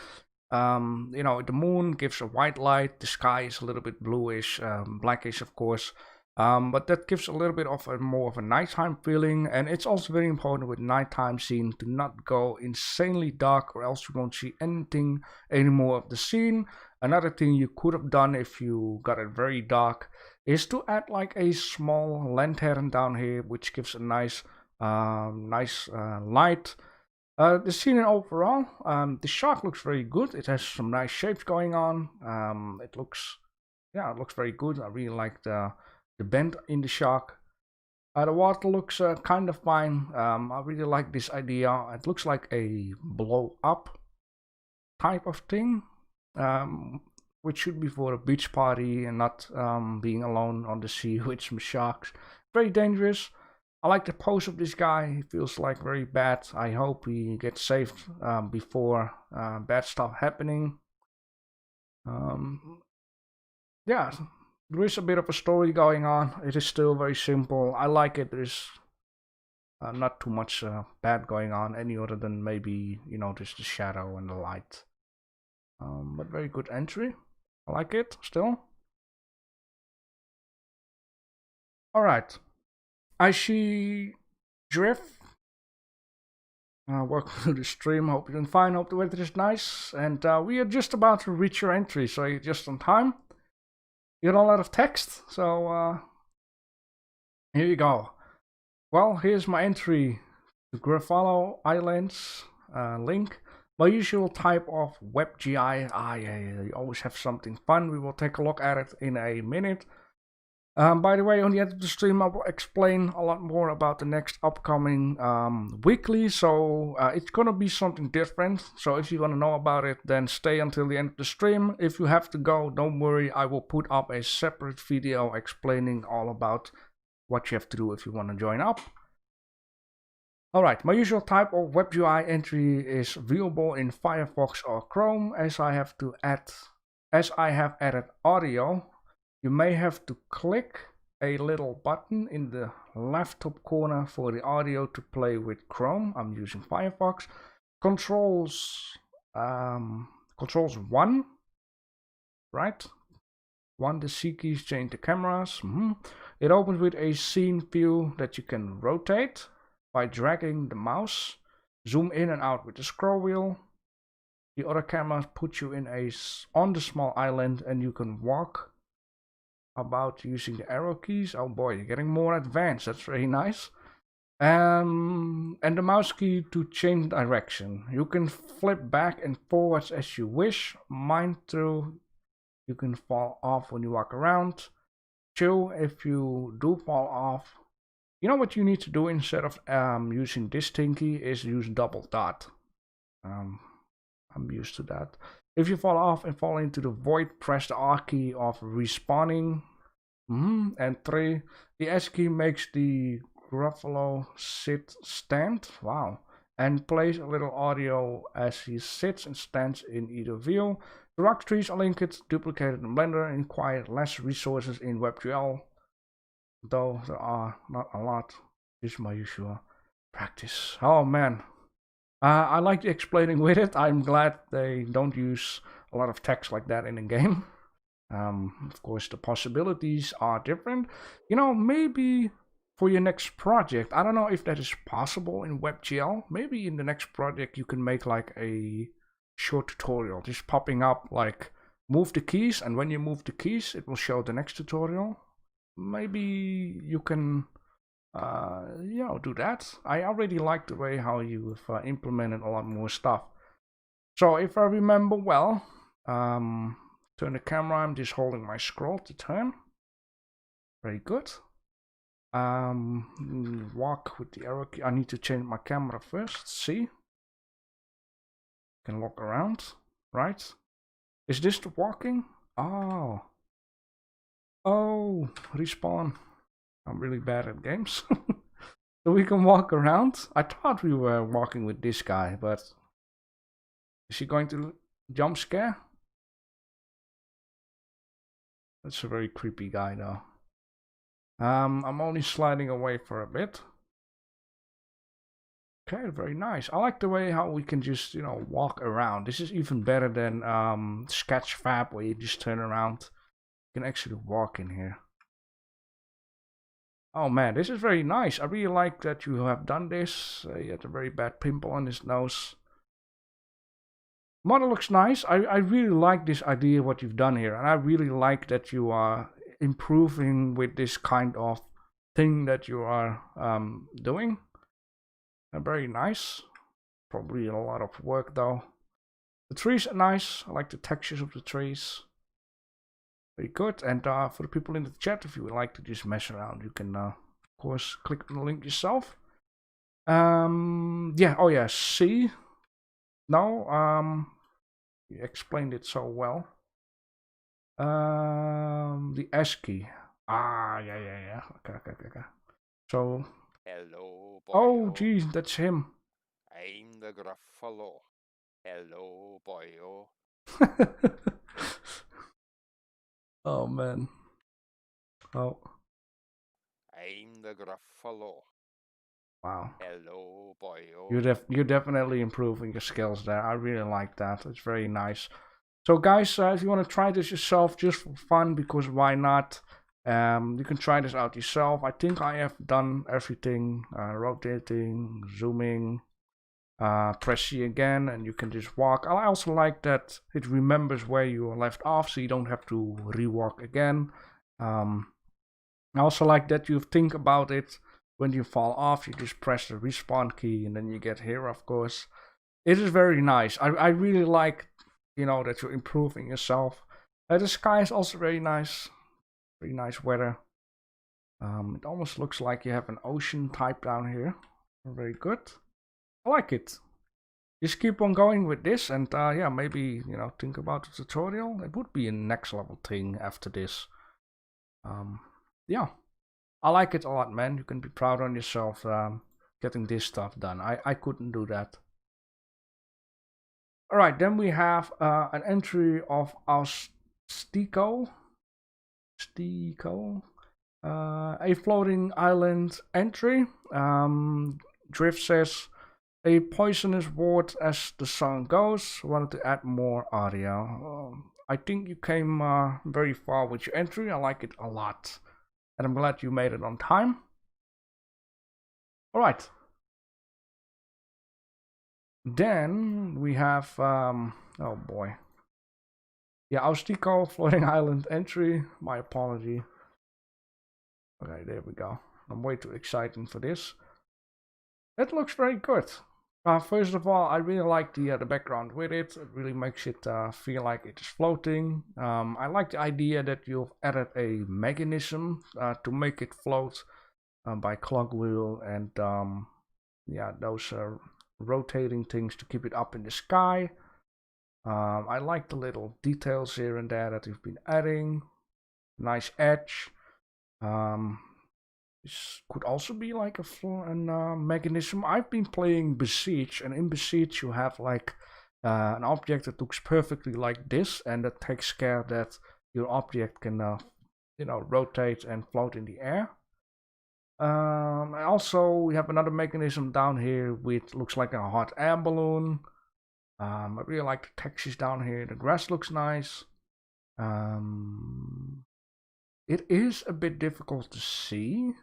You know, the moon gives a white light, the sky is a little bit bluish, blackish, of course. But that gives a little bit of a more of a nighttime feeling, and it's also very important with nighttime scene to not go insanely dark, or else you won't see anything anymore of the scene. Another thing you could have done if you got it very dark is to add like a small lantern down here, which gives a nice light. The scene overall, the shark looks very good. It has some nice shapes going on. It looks very good. I really like the bend in the shark. The water looks kind of fine. I really like this idea. It looks like a blow up type of thing, which should be for a beach party and not being alone on the sea with some sharks. Very dangerous. I like the pose of this guy. He feels like very bad. I hope he gets saved before bad stuff happening. Yeah, there is a bit of a story going on. It is still very simple. I like it. There is not too much bad going on, any other than maybe, you know, just the shadow and the light. But very good entry. I like it still. Alright. I see Drift. Welcome to the stream. Hope you're doing fine. Hope the weather is nice. And we are just about to reach your entry, so you're just on time. You got a lot of text, so here you go. Well, here's my entry to Gruffalo Islands link. My usual type of WebGI. Yeah, you always have something fun. We will take a look at it in a minute. By the way, on the end of the stream, I will explain a lot more about the next upcoming weekly. So it's gonna be something different. So if you want to know about it, then stay until the end of the stream. If you have to go, don't worry. I will put up a separate video explaining all about what you have to do if you want to join up. Alright, my usual type of WebGI entry is viewable in Firefox or Chrome. As I have added audio, you may have to click a little button in the left top corner for the audio to play with Chrome. I'm using Firefox. Controls 1, right? 1, the C keys change the cameras. It opens with a scene view that you can rotate by dragging the mouse. Zoom in and out with the scroll wheel. The other cameras put you on the small island, and you can walk about using the arrow keys. Oh boy, you're getting more advanced. That's very nice. And the mouse key to change direction. You can flip back and forwards as you wish. Mine through. You can fall off when you walk around. Chill if you do fall off. You know what you need to do instead of using this thingy is use double dot. I'm used to that. If you fall off and fall into the void, press the R key of respawning. And 3, the S key makes the Gruffalo sit stand. Wow. And plays a little audio as he sits and stands in either view. The rock trees are linked, duplicated in Blender, and require less resources in WebGL. Though there are not a lot. This is my usual practice. Oh man. I like the explaining with it. I'm glad they don't use a lot of text like that in the game. Of course, the possibilities are different. You know, maybe for your next project, I don't know if that is possible in WebGL. Maybe in the next project you can make like a short tutorial, just popping up like move the keys, and when you move the keys it will show the next tutorial. Maybe you can do that. I already like the way how you've implemented a lot more stuff. So if I remember well, turn the camera, I'm just holding my scroll to turn. Very good. Walk with the arrow key. I need to change my camera first. See? Can walk around, right? Is this the walking? Oh, respawn. I'm really bad at games. So we can walk around. I thought we were walking with this guy, but is he going to jump scare? That's a very creepy guy though. I'm only sliding away for a bit. Okay, very nice. I like the way how we can just, walk around. This is even better than Sketchfab, where you just turn around. You can actually walk in here. Oh man, this is very nice. I really like that you have done this. He had a very bad pimple on his nose. Model looks nice. I really like this idea what you've done here, and I really like that you are improving with this kind of thing that you are doing. Very nice. Probably a lot of work though. The trees are nice. I like the textures of the trees. Very good. And for the people in the chat, if you would like to just mess around, you can of course click on the link yourself. Yeah. Oh yeah. C. No. You explained it so well. The S key. Ah, yeah. Okay. So.
Hello, boy.
Oh, geez, that's him.
I'm the Gruffalo. Hello, boy.
Oh man. Oh.
I'm the Gruffalo.
Wow.
Hello, boy.
You're definitely improving your skills there. I really like that. It's very nice. So guys, if you want to try this yourself just for fun, because why not? You can try this out yourself. I think I have done everything. Rotating, zooming, press C again, and you can just walk. I also like that it remembers where you left off, so you don't have to rewalk again. I also like that you think about it. When you fall off, you just press the respawn key, and then you get here, of course. It is very nice. I really like, that you're improving yourself. The sky is also very nice. Very nice weather. It almost looks like you have an ocean type down here. Very good. I like it. Just keep on going with this, and yeah, maybe think about the tutorial. It would be a next level thing after this. Yeah, I like it a lot, man. You can be proud on yourself getting this stuff done. I couldn't do that. All right, then we have an entry of our Stico, a floating island entry. Drift says, a poisonous word as the song goes. Wanted to add more audio. I think you came very far with your entry. I like it a lot, and I'm glad you made it on time. All right. Then we have oh boy. Yeah, Austico floating island entry. My apology. Okay, there we go. I'm way too excited for this. It looks very good. First of all, I really like the background with it. It really makes it feel like it is floating. I like the idea that you've added a mechanism to make it float by cogwheel and yeah, those rotating things to keep it up in the sky. I like the little details here and there that you've been adding. Nice edge. This could also be like a mechanism. I've been playing Besiege, and in Besiege you have like an object that looks perfectly like this, and that takes care that your object can rotate and float in the air. Also, we have another mechanism down here which looks like a hot air balloon. I really like the textures down here. The grass looks nice. It is a bit difficult to see.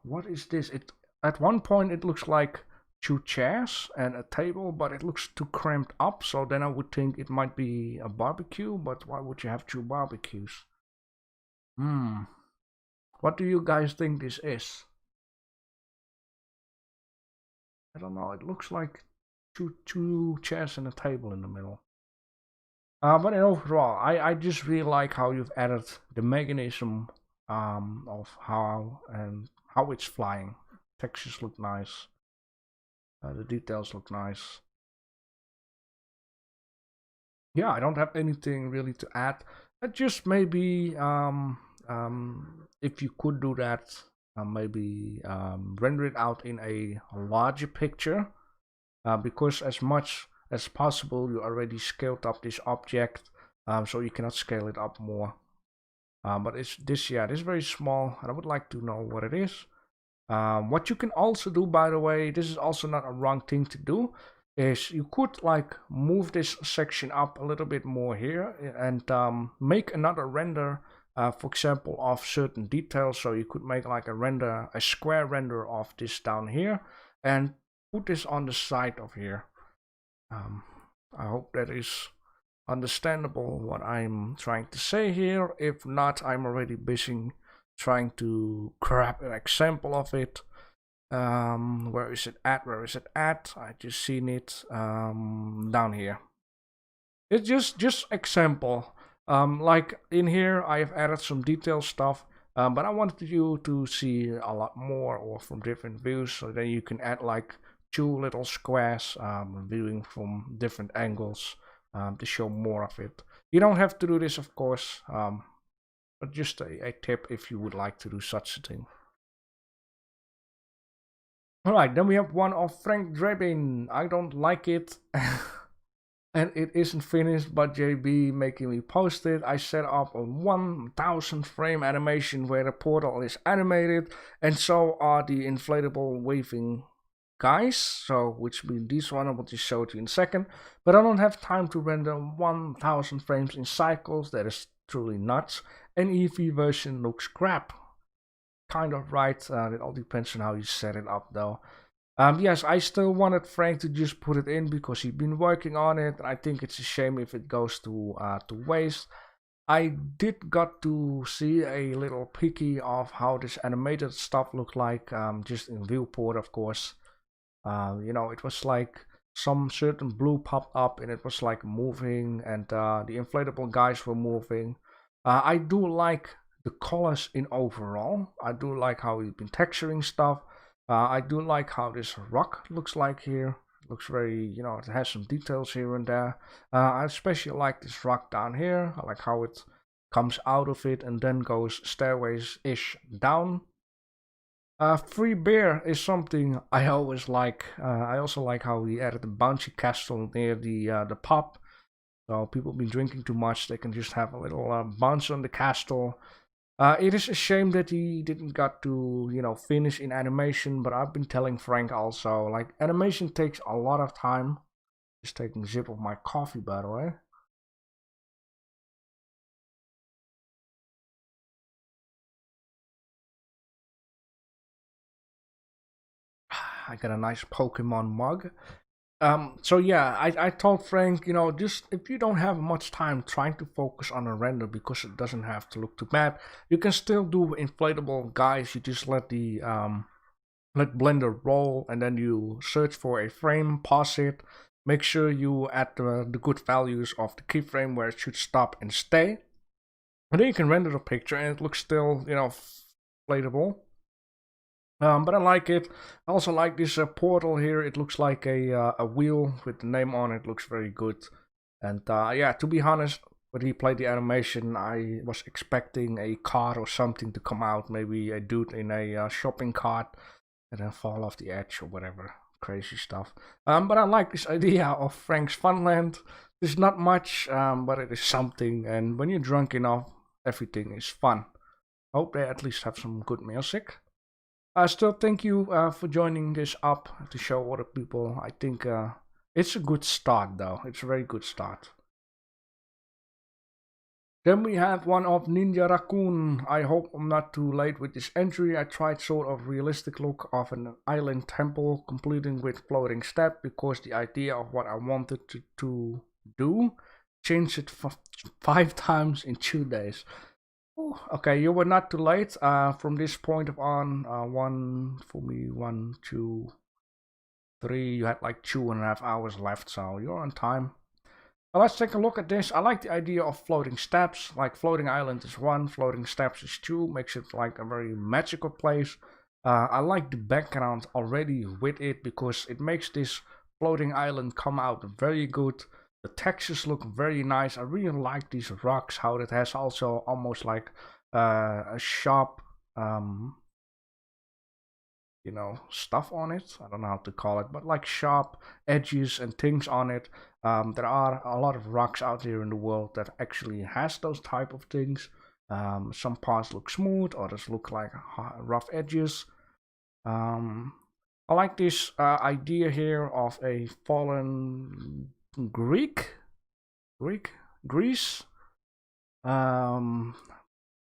What is this? At one point it looks like 2 chairs and a table, but it looks too cramped up. So then I would think it might be a barbecue, but why would you have 2 barbecues? What do you guys think this is? I don't know. It looks like two chairs and a table in the middle. But overall, I just really like how you've added the mechanism of how it's flying. Textures look nice. The details look nice. Yeah, I don't have anything really to add. Just maybe if you could do that, maybe render it out in a larger picture, because as much as possible you already scaled up this object, so you cannot scale it up more. But it's this is very small, and I would like to know what it is. What you can also do, by the way, this is also not a wrong thing to do, is you could like move this section up a little bit more here and make another render, for example, of certain details. So you could make like a square render of this down here and put this on the side of here. I hope that is understandable what I'm trying to say here. If not, I'm already busy trying to grab an example of it. Where is it at? I just seen it down here. It's just example. Like in here I have added some detailed stuff, but I wanted you to see a lot more or from different views, so then you can add like 2 little squares, viewing from different angles, to show more of it. You don't have to do this, of course, but just a tip if you would like to do such a thing. Alright, then we have one of Frank Drabin. I don't like it. And it isn't finished, but JB making me post it. I set up a 1000 frame animation where the portal is animated, and so are the inflatable waving guys. So, which means this one I will just show it to you in a second. But I don't have time to render 1000 frames in cycles. That is truly nuts. An EV version looks crap. Kind of right. It all depends on how you set it up, though. Yes, I still wanted Frank to just put it in because he'd been working on it. I think it's a shame if it goes to waste. I did got to see a little peeky of how this animated stuff looked like, just in viewport, of course. You know, it was like some certain blue popped up and it was like moving, and the inflatable guys were moving. I do like the colors in overall. I do like how we've been texturing stuff. I do like how this rock looks like here. It looks very, you know, it has some details here and there. I especially like this rock down here. I like how it comes out of it and then goes stairways-ish down. Free beer is something I always like. I also like how we added the bouncy castle near the pub. So people been drinking too much, they can just have a little bounce on the castle. It is a shame that he didn't got to, you know, finish in animation, but I've been telling Frank also, like, animation takes a lot of time. Just taking a sip of my coffee, by the way. I got a nice Pokemon mug. So yeah, I told Frank, you know, just if you don't have much time trying to focus on a render because it doesn't have to look too bad, you can still do inflatable guys. You just let the let Blender roll, and then you search for a frame, pause it, make sure you add the good values of the keyframe where it should stop and stay, and then you can render the picture and it looks still, you know, inflatable. But I like it. I also like this portal here. It looks like a wheel with the name on it. It looks very good. And yeah, to be honest, when he played the animation, I was expecting a cart or something to come out. Maybe a dude in a shopping cart and then fall off the edge or whatever. Crazy stuff. But I like this idea of Frank's Funland. There's not much, but it is something. And when you're drunk enough, everything is fun. Hope they at least have some good music. Still, thank you for joining this up to show other people. I think it's a good start, though. It's a very good start. Then we have one of Ninja Raccoon. I hope I'm not too late with this entry. I tried sort of realistic look of an island temple completing with floating step because the idea of what I wanted to do changed it 5 times in 2 days. Ooh, okay, you were not too late. From this point on, 1, 2, 3, you had like 2.5 hours left, so you're on time. Let's take a look at this. I like the idea of floating steps. Like floating island is 1, floating steps is 2. Makes it like a very magical place. I like the background already with it because it makes this floating island come out very good. The textures look very nice. I really like these rocks, how it has also almost like a sharp you know, stuff on it. I don't know how to call it, but like sharp edges and things on it. There are a lot of rocks out there in the world that actually has those type of things. Some parts look smooth, others look like rough edges. I like this idea here of a fallen Greece.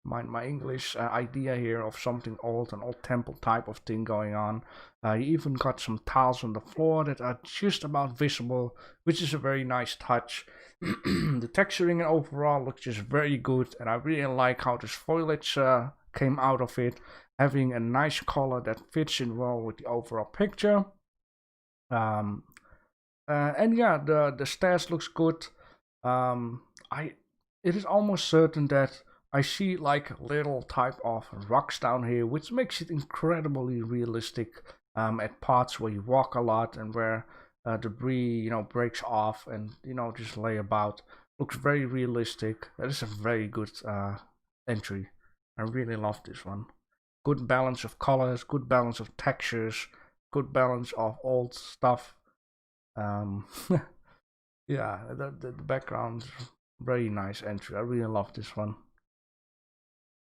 My English idea here of something old, an old temple type of thing going on. You even got some tiles on the floor that are just about visible, which is a very nice touch. The texturing overall looks just very good, and I really like how this foliage came out of it, having a nice color that fits in well with the overall picture. And yeah, the stairs looks good. It is almost certain that I see like little type of rocks down here, which makes it incredibly realistic at parts where you walk a lot and where debris, breaks off and, just lay about. Looks very realistic. That is a very good entry. I really love this one. Good balance of colors, good balance of textures, good balance of old stuff. Yeah, the background, very nice entry. I really love this one.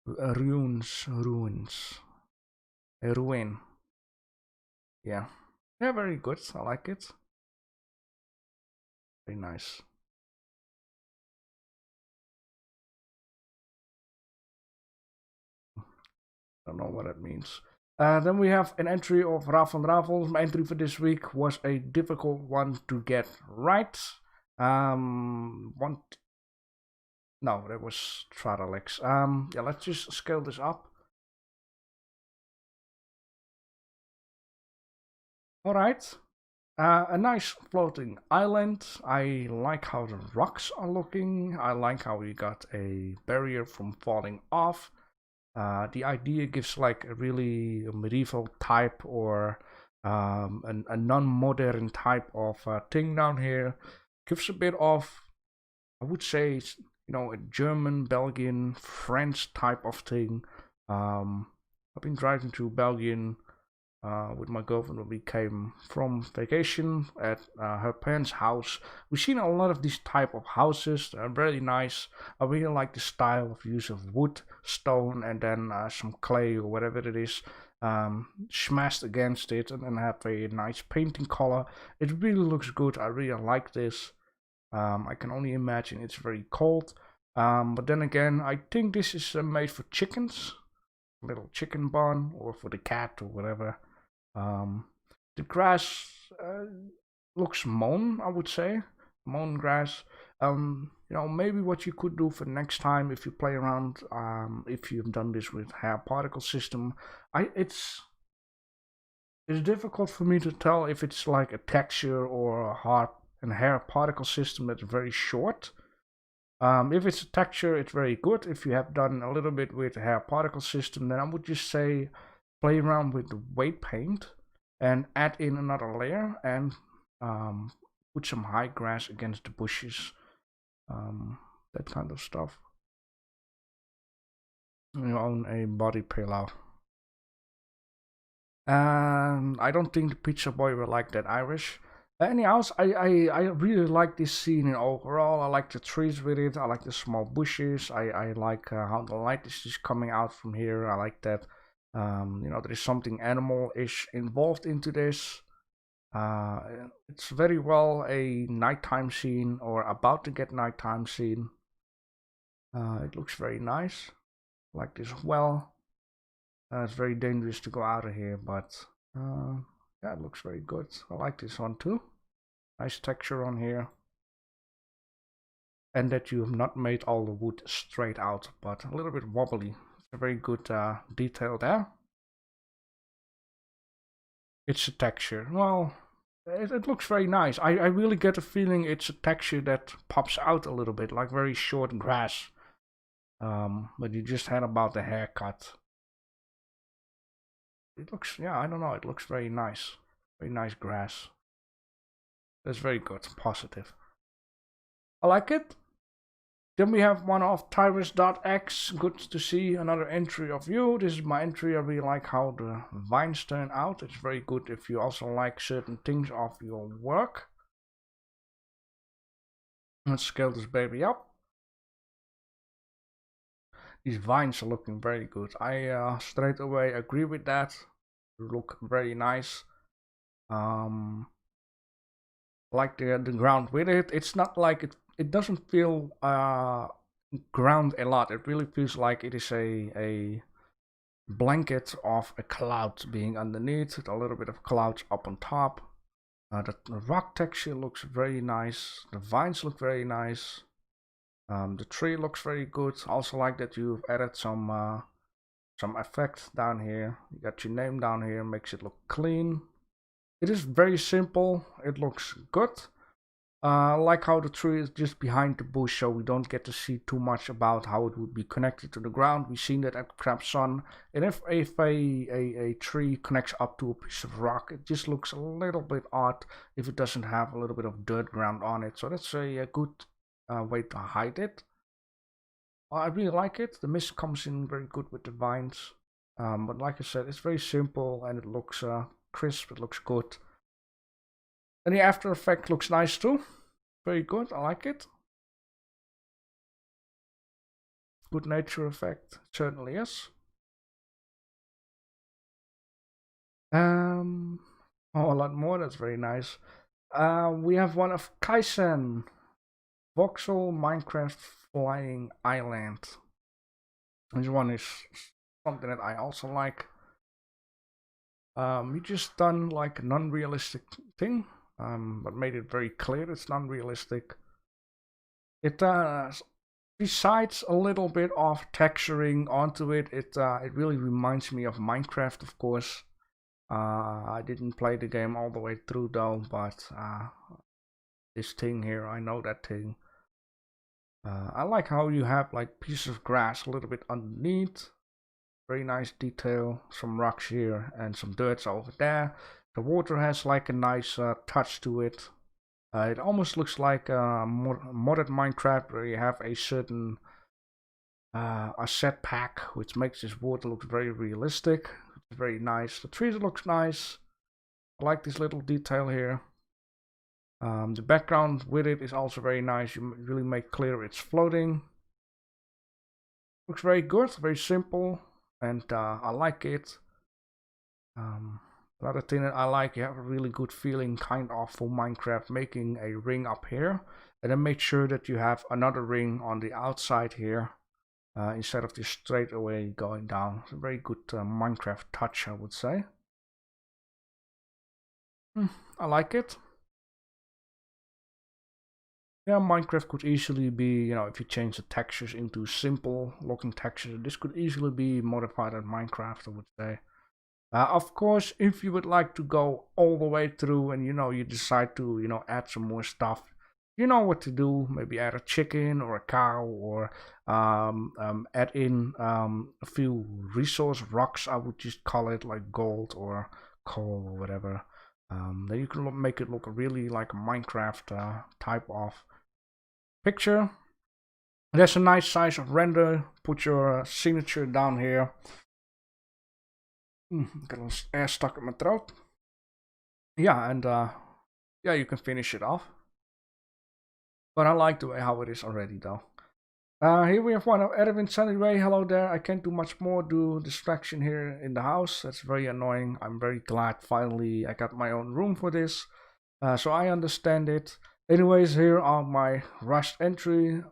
Ruins. A ruin. Yeah. Yeah, very good. I like it. Very nice. Don't know what that means. Then we have an entry of Ravel Ravel. My entry for this week was a difficult one to get right. No, that was Tradalex. Yeah, let's just scale this up. All right. A nice floating island. I like how the rocks are looking. I like how we got a barrier from falling off. The idea gives like a really medieval type or a non-modern type of thing down here. Gives a bit of, I would say, a German, Belgian, French type of thing. I've been driving to Belgium with my girlfriend when we came from vacation at her parents' house. We've seen a lot of these type of houses. They're really nice. I really like the style of use of wood, stone, and then some clay or whatever it is smashed against it, and then have a nice painting color. It really looks good. I really like this. I can only imagine it's very cold. But then again, I think this is made for chickens. Little chicken barn, or for the cat or whatever. The grass looks mown, I would say. Mown grass. Maybe what you could do for next time if you play around, if you've done this with hair particle system. It's difficult for me to tell if it's like a texture or a hard and hair particle system that's very short. If it's a texture, it's very good. If you have done a little bit with the hair particle system, then I would just say play around with the weight paint and add in another layer and put some high grass against the bushes, that kind of stuff. You own a body pillow. I don't think the pizza boy will like that Irish. Anyhow, I really like this scene in overall. I like the trees with it. I like the small bushes. I like how the light is just coming out from here. I like that. There is something animal-ish involved into this. It's very well a nighttime scene or about to get nighttime scene. It looks very nice. I like this as well. It's very dangerous to go out of here, but yeah, it looks very good. I like this one too. Nice texture on here. And that you have not made all the wood straight out, but a little bit wobbly. It's a very good detail there. It's a texture. Well, it looks very nice. I really get a feeling it's a texture that pops out a little bit, like very short grass. But you just had about the haircut. It looks, yeah, I don't know, it looks very nice. Very nice grass. That's very good, positive. I like it. Then we have one of Tyrus.x. Good to see another entry of you. This is my entry. I really like how the vines turn out. It's very good if you also like certain things of your work. Let's scale this baby up. These vines are looking very good. I straight away agree with that. They look very nice. Like the ground with it. It's not like it doesn't feel ground a lot. It really feels like it is a blanket of a cloud being underneath with a little bit of clouds up on top. The rock texture looks very nice. The vines look very nice. The tree looks very good. Also like that you've added some effect down here. You got your name down here, makes it look clean. It is very simple. It looks good. I like how the tree is just behind the bush, so we don't get to see too much about how it would be connected to the ground. We've seen that at Crab Sun. And if a tree connects up to a piece of rock, it just looks a little bit odd if it doesn't have a little bit of dirt ground on it. So that's a good way to hide it. I really like it. The mist comes in very good with the vines. But like I said, it's very simple and it looks crisp. It looks good. And the after effect looks nice too. Very good. I like it. Good nature effect. It certainly is. Oh, a lot more. That's very nice. We have one of Kaisen. Voxel Minecraft Flying Island. This one is something that I also like. We just done like a non-realistic thing, but made it very clear it's non-realistic. It besides a little bit of texturing onto it, it really reminds me of Minecraft, of course. I didn't play the game all the way through though, but this thing here, I know that thing. I like how you have like pieces of grass a little bit underneath. Very nice detail. Some rocks here and some dirt over there. The water has like a nice touch to it. It almost looks like modded Minecraft where you have a certain a set pack which makes this water look very realistic. It's very nice. The trees looks nice. I like this little detail here. The background with it is also very nice. You really make clear it's floating. Looks very good, very simple, and I like it. Another thing that I like, you have a really good feeling kind of for Minecraft making a ring up here, and then make sure that you have another ring on the outside here instead of just straight away going down. It's a very good Minecraft touch, I would say. I like it. Yeah, Minecraft could easily be, you know, if you change the textures into simple looking textures, this could easily be modified in Minecraft, I would say. Of course, if you would like to go all the way through and, you know, you decide to, you know, add some more stuff, you know what to do. Maybe add a chicken or a cow or add in a few resource rocks, I would just call it, like gold or coal or whatever. Then you can make it look really like a Minecraft type of picture. There's a nice size of render. Put your signature down here. Got a little air stuck in my throat. Yeah, and yeah, you can finish it off. But I like the way how it is already though. Here we have one of Edwin Sunny Ray. Hello there. I can't do much more. Do distraction here in the house. That's very annoying. I'm very glad finally I got my own room for this. So I understand it. Anyways, here are my rushed entry.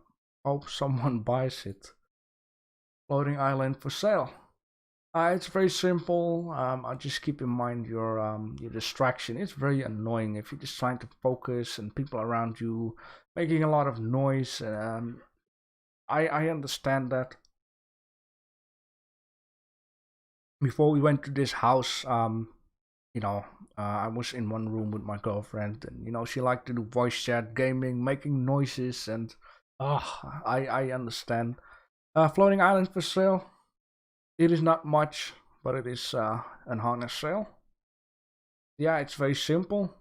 Hope someone buys it. Floating island for sale. It's very simple. I just keep in mind your distraction. It's very annoying if you're just trying to focus and people around you making a lot of noise. I understand that. Before we went to this house, you know, I was in one room with my girlfriend, and she liked to do voice chat, gaming, making noises, and I understand. Floating island for sale. It is not much, but it is an honest sale. Yeah, it's very simple.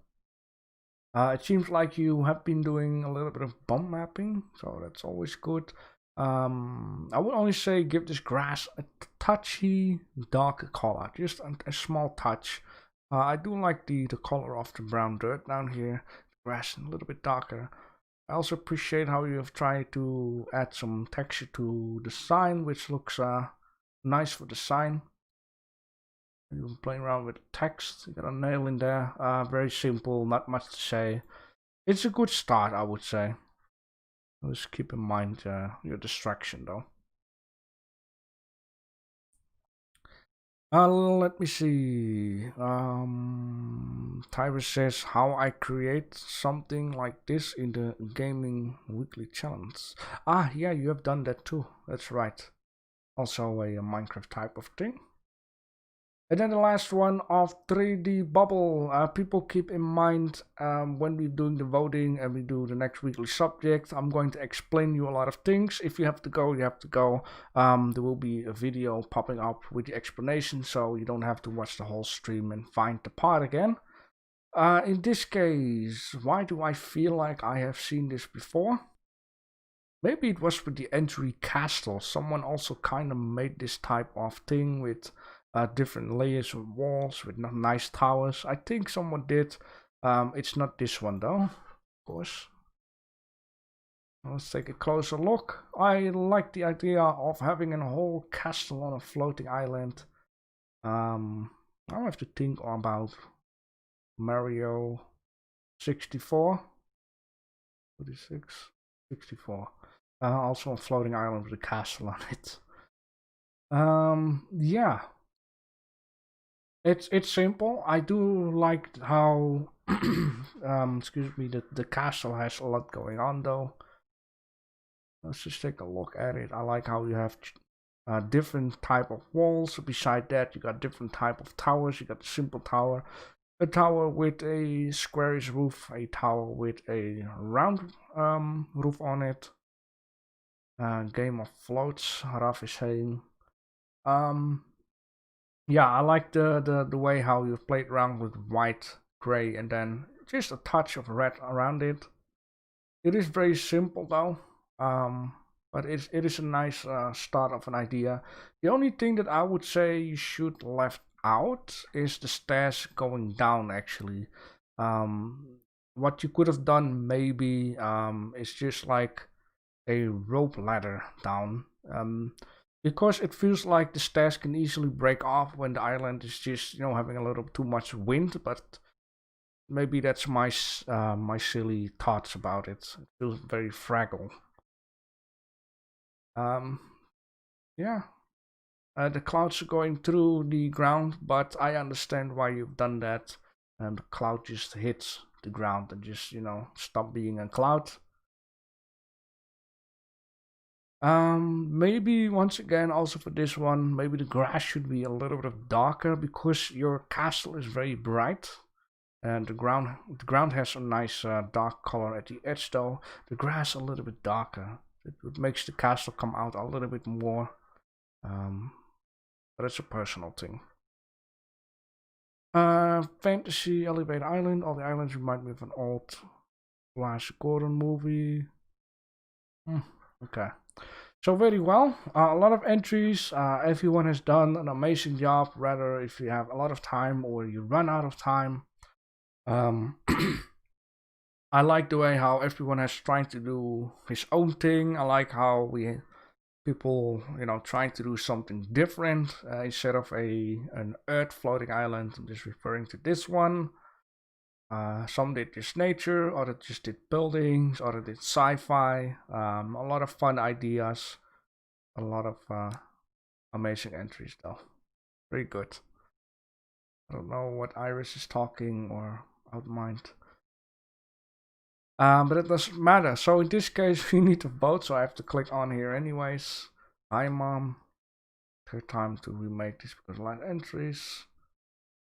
It seems like you have been doing a little bit of bump mapping, so that's always good. I would only say give this grass a touchy darker color, just a small touch. I do like the color of the brown dirt down here. Grass a little bit darker. I also appreciate how you have tried to add some texture to the sign, which looks nice for the sign. You're playing around with text. You got a nail in there. Very simple, not much to say. It's a good start, I would say. Just keep in mind your distraction, though. Let me see. Tyrus says how I create something like this in the gaming weekly challenge. Yeah, you have done that too. That's right. Also a Minecraft type of thing. And then the last one of 3D Bubble. People keep in mind when we're doing the voting and we do the next weekly subject, I'm going to explain you a lot of things. If you have to go, you have to go. There will be a video popping up with the explanation, so you don't have to watch the whole stream and find the part again. In this case, why do I feel like I have seen this before? Maybe it was with the entry castle. Someone also kind of made this type of thing with different layers of walls with nice towers. I think someone did. It's not this one though, of course. Let's take a closer look. I like the idea of having a whole castle on a floating island. I'll have to think about Mario 64. 46, 64. Also a floating island with a castle on it. Yeah. It's simple. I do like how excuse me, the castle has a lot going on though. Let's just take a look at it. I like how you have different type of walls. Beside that, you got different type of towers. You got the simple tower, a tower with a squarish roof, a tower with a round roof on it. Game of floats, Raf is saying. Yeah, I like the way how you've played around with white, gray, and then just a touch of red around it. It is very simple though, but it is a nice start of an idea. The only thing that I would say you should left out is the stairs going down. Actually, what you could have done maybe is just like a rope ladder down. Because it feels like the stairs can easily break off when the island is just having a little too much wind, but maybe that's my silly thoughts about it. It feels very fragile. Yeah, the clouds are going through the ground, but I understand why you've done that. And the cloud just hits the ground and just stop being a cloud. Maybe once again, also for this one, maybe the grass should be a little bit of darker because your castle is very bright, and the ground has a nice dark color at the edge. Though the grass a little bit darker, it makes the castle come out a little bit more. But it's a personal thing. Fantasy Elevator Island. All the islands remind me of an old Flash Gordon movie. Okay. So very well, a lot of entries. Everyone has done an amazing job. Rather, if you have a lot of time or you run out of time, I like the way how everyone has tried to do his own thing. I like how people trying to do something different instead of an earth floating island. I'm just referring to this one. Some did just nature, others just did buildings, others did sci-fi. A lot of fun ideas, a lot of amazing entries though. Very good. I don't know what Iris is talking or I don't mind. But it doesn't matter. So in this case, we need to vote, so I have to click on here anyways. Hi, Mom. Third time to remake this because line entries.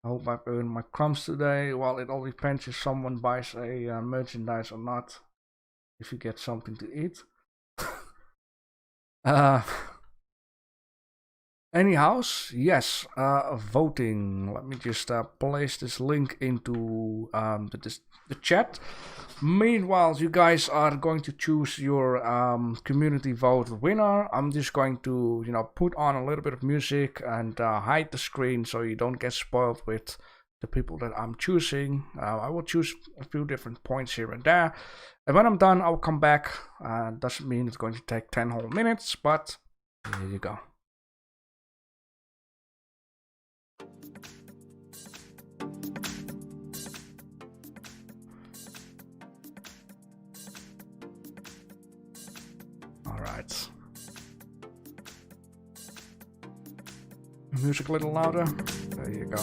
I hope I've earned my crumbs today. Well, it all depends if someone buys a merchandise or not. If you get something to eat. Anyhow, yes, voting. Let me just place this link into the chat. Meanwhile, you guys are going to choose your community vote winner. I'm just going to, put on a little bit of music and hide the screen so you don't get spoiled with the people that I'm choosing. I will choose a few different points here and there. And when I'm done, I'll come back. Doesn't mean it's going to take 10 whole minutes, but here you go. Alright. Music a little louder. There you go.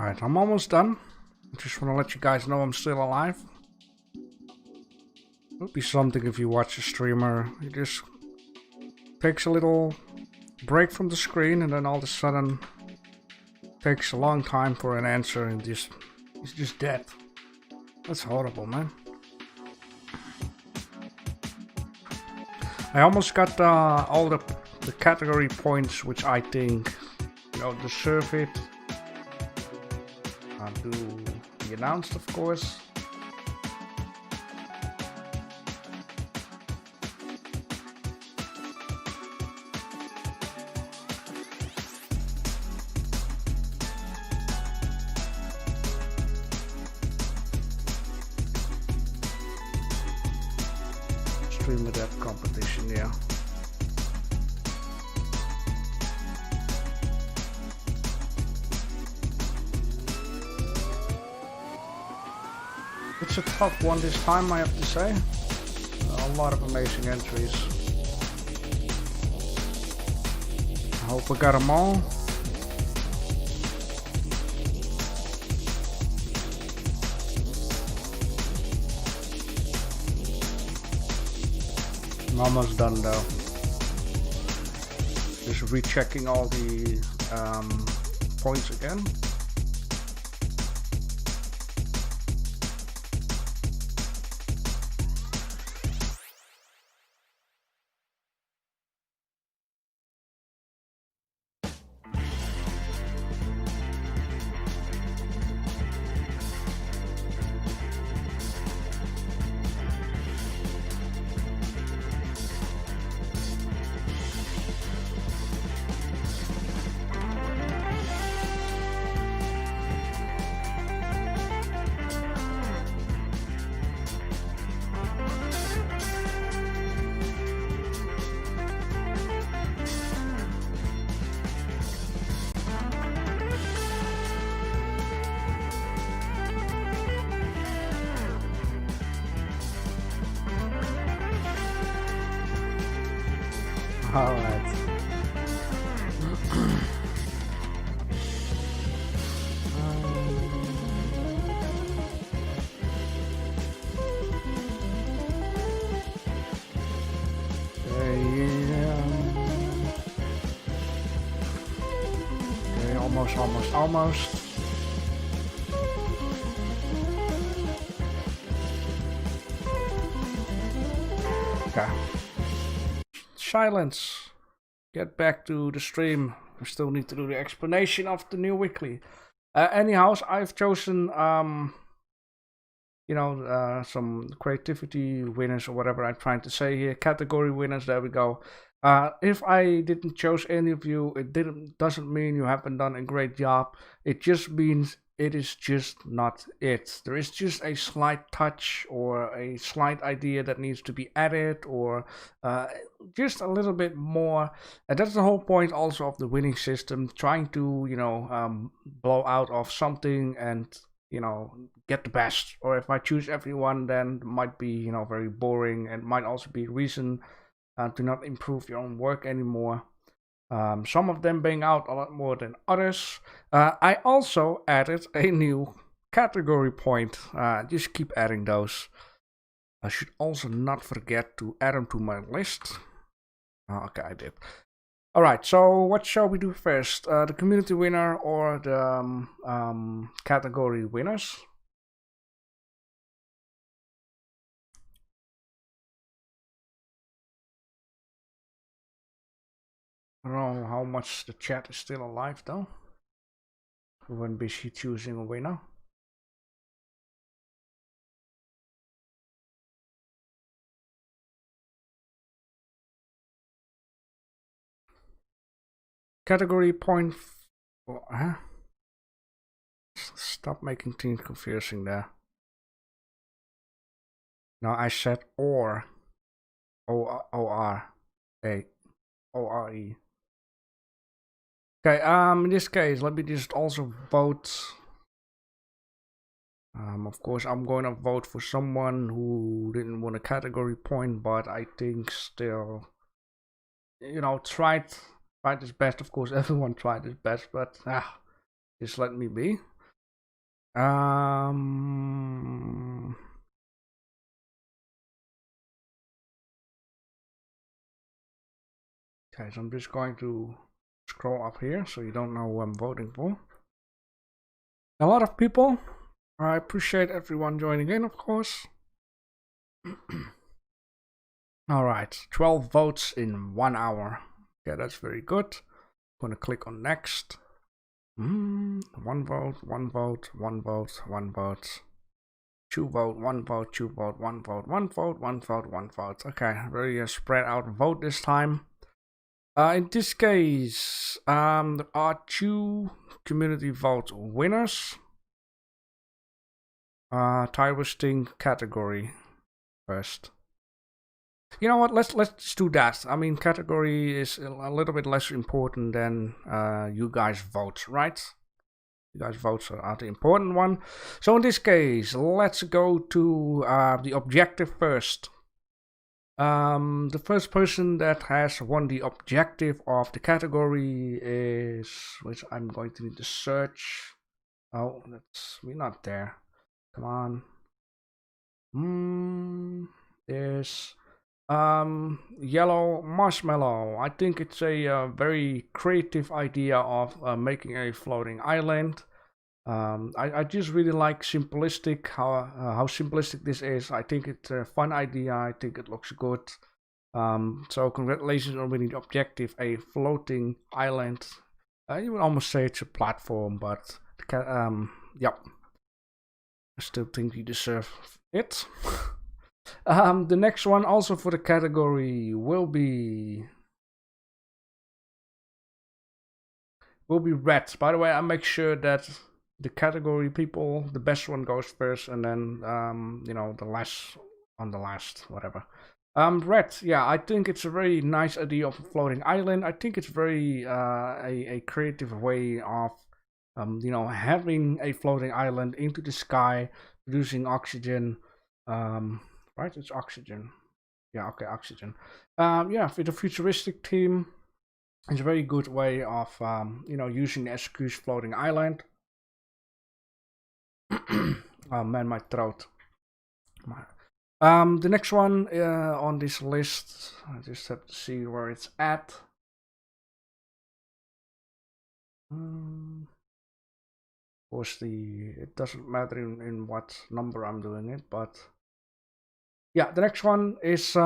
Alright, I'm almost done. I just want to let you guys know I'm still alive. It would be something if you watch a streamer. He just takes a little break from the screen and then all of a sudden takes a long time for an answer and he's just dead. That's horrible, man. I almost got all the category points which I think, you know, deserve it. To be announced, of course. Stream with that competition, yeah. It's a tough one this time, I have to say. A lot of amazing entries. I hope we got them all. I'm almost done though. Just rechecking all the points again. All right. Okay, almost. Okay. Silence. Get back to the stream. I still need to do the explanation of the new weekly. Anyhow, I've chosen some creativity winners or whatever I'm trying to say here. Category winners, there we go. If I didn't choose any of you, it doesn't mean you haven't done a great job. It just means it is just not it. There is just a slight touch or a slight idea that needs to be added, or just a little bit more. And that's the whole point also of the winning system, trying to, blow out of something and, get the best. Or if I choose everyone, then it might be, very boring, and might also be a reason to not improve your own work anymore. Some of them being out a lot more than others. I also added a new category point. Just keep adding those. I should also not forget to add them to my list. Okay, I did. Alright, so what shall we do first? The community winner or the category winners? I don't know how much the chat is still alive though. We wouldn't be choosing a winner. Category point. Stop making things confusing there. No, I said or. O-R-A-O-R-E. Okay, in this case, let me just also vote. Of course, I'm going to vote for someone who didn't win a category point, but I think still, tried his best. Of course, everyone tried his best, but just let me be. Okay, so I'm just going to scroll up here so you don't know who I'm voting for. A lot of people. I appreciate everyone joining in, of course. Alright, 12 votes in 1 hour. Okay, that's very good. I'm gonna click on next. 1 vote, 1 vote, 1 vote, 1 vote. 2 vote, 1 vote, 2 vote, 1 vote, 1 vote, 1 vote, 1 vote. Okay, very spread out vote this time. In this case, there are 2 community vote winners. Tyrosting category first. You know what? Let's do that. I mean, category is a little bit less important than you guys' votes, right? You guys' votes are the important one. So in this case, let's go to the objective first. The first person that has won the objective of the category is, which I'm going to need to search. Oh, we're not there. Come on. There's yellow marshmallow. I think it's a very creative idea of making a floating island. I just really like simplistic how simplistic this is. I think it's a fun idea. I think it looks good. So congratulations on winning the objective, a floating island. You would almost say it's a platform, but yep. I still think you deserve it. The next one also for the category will be red. By the way, I make sure that the category people, the best one goes first, and then you know, the last on the last, whatever. Red, yeah, I think it's a very nice idea of a floating island. I think it's very a creative way of you know, having a floating island into the sky, producing oxygen. Right, it's oxygen. Yeah, okay, oxygen. Yeah, for the futuristic team, it's a very good way of you know, using the SQ's floating island. Oh man, my throat. The next one on this list, I just have to see where it's at. Of course, it doesn't matter in what number I'm doing it, but yeah, the next one is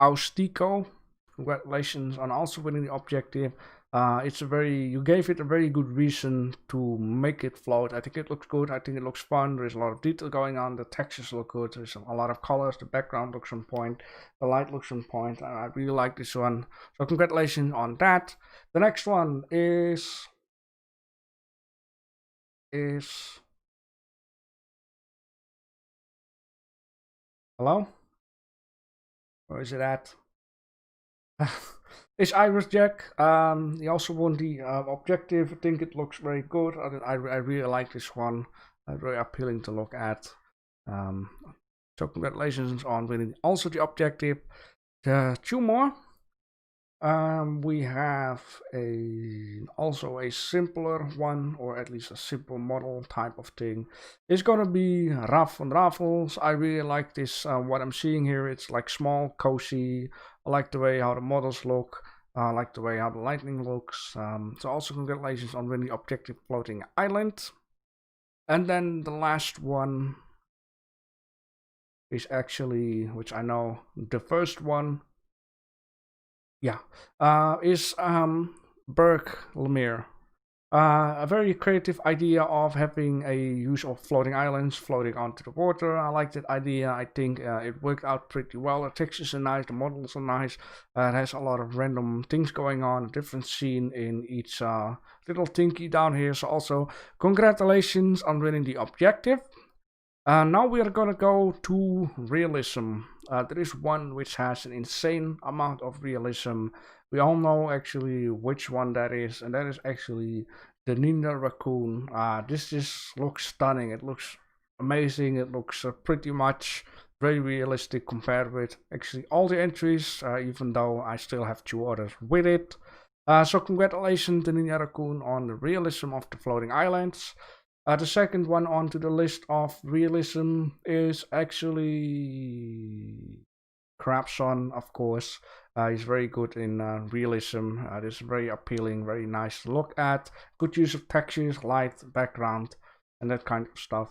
Austico. Congratulations on also winning the objective. You gave it a very good reason to make it float. I think it looks good. I think it looks fun. There's a lot of detail going on. The textures look good. There's a lot of colors. The background looks on point. The light looks on point. I really like this one. So congratulations on that. The next one is hello? Where is it at? It's Iris Jack. He also won the objective. I think it looks very good. I really like this one. Very appealing to look at. So congratulations on winning also the objective. 2 more. We have also a simpler one, or at least a simple model type of thing. It's gonna be Raf and Raffles. I really like this. What I'm seeing here, it's like small, cozy. I like the way how the models look. I like the way how the lighting looks. So also congratulations on winning the objective floating island. And then the last one is actually, which I know the first one. Yeah, is Berg Lemire. A very creative idea of having a use of floating islands floating onto the water. I like that idea. I think it worked out pretty well. The textures are nice, the models are nice. It has a lot of random things going on, a different scene in each little thingy down here. So also congratulations on winning the objective. Now we are gonna go to realism. There is one which has an insane amount of realism. We all know actually which one that is, and that is actually the Ninja Raccoon. This just looks stunning. It looks amazing. It looks pretty much very realistic compared with actually all the entries, even though I still have 2 others with it. So congratulations to Ninja Raccoon on the realism of the floating islands. The second one onto the list of realism is actually Crabson, of course. He's very good in realism. It's very appealing, very nice to look at. Good use of textures, light, background, and that kind of stuff.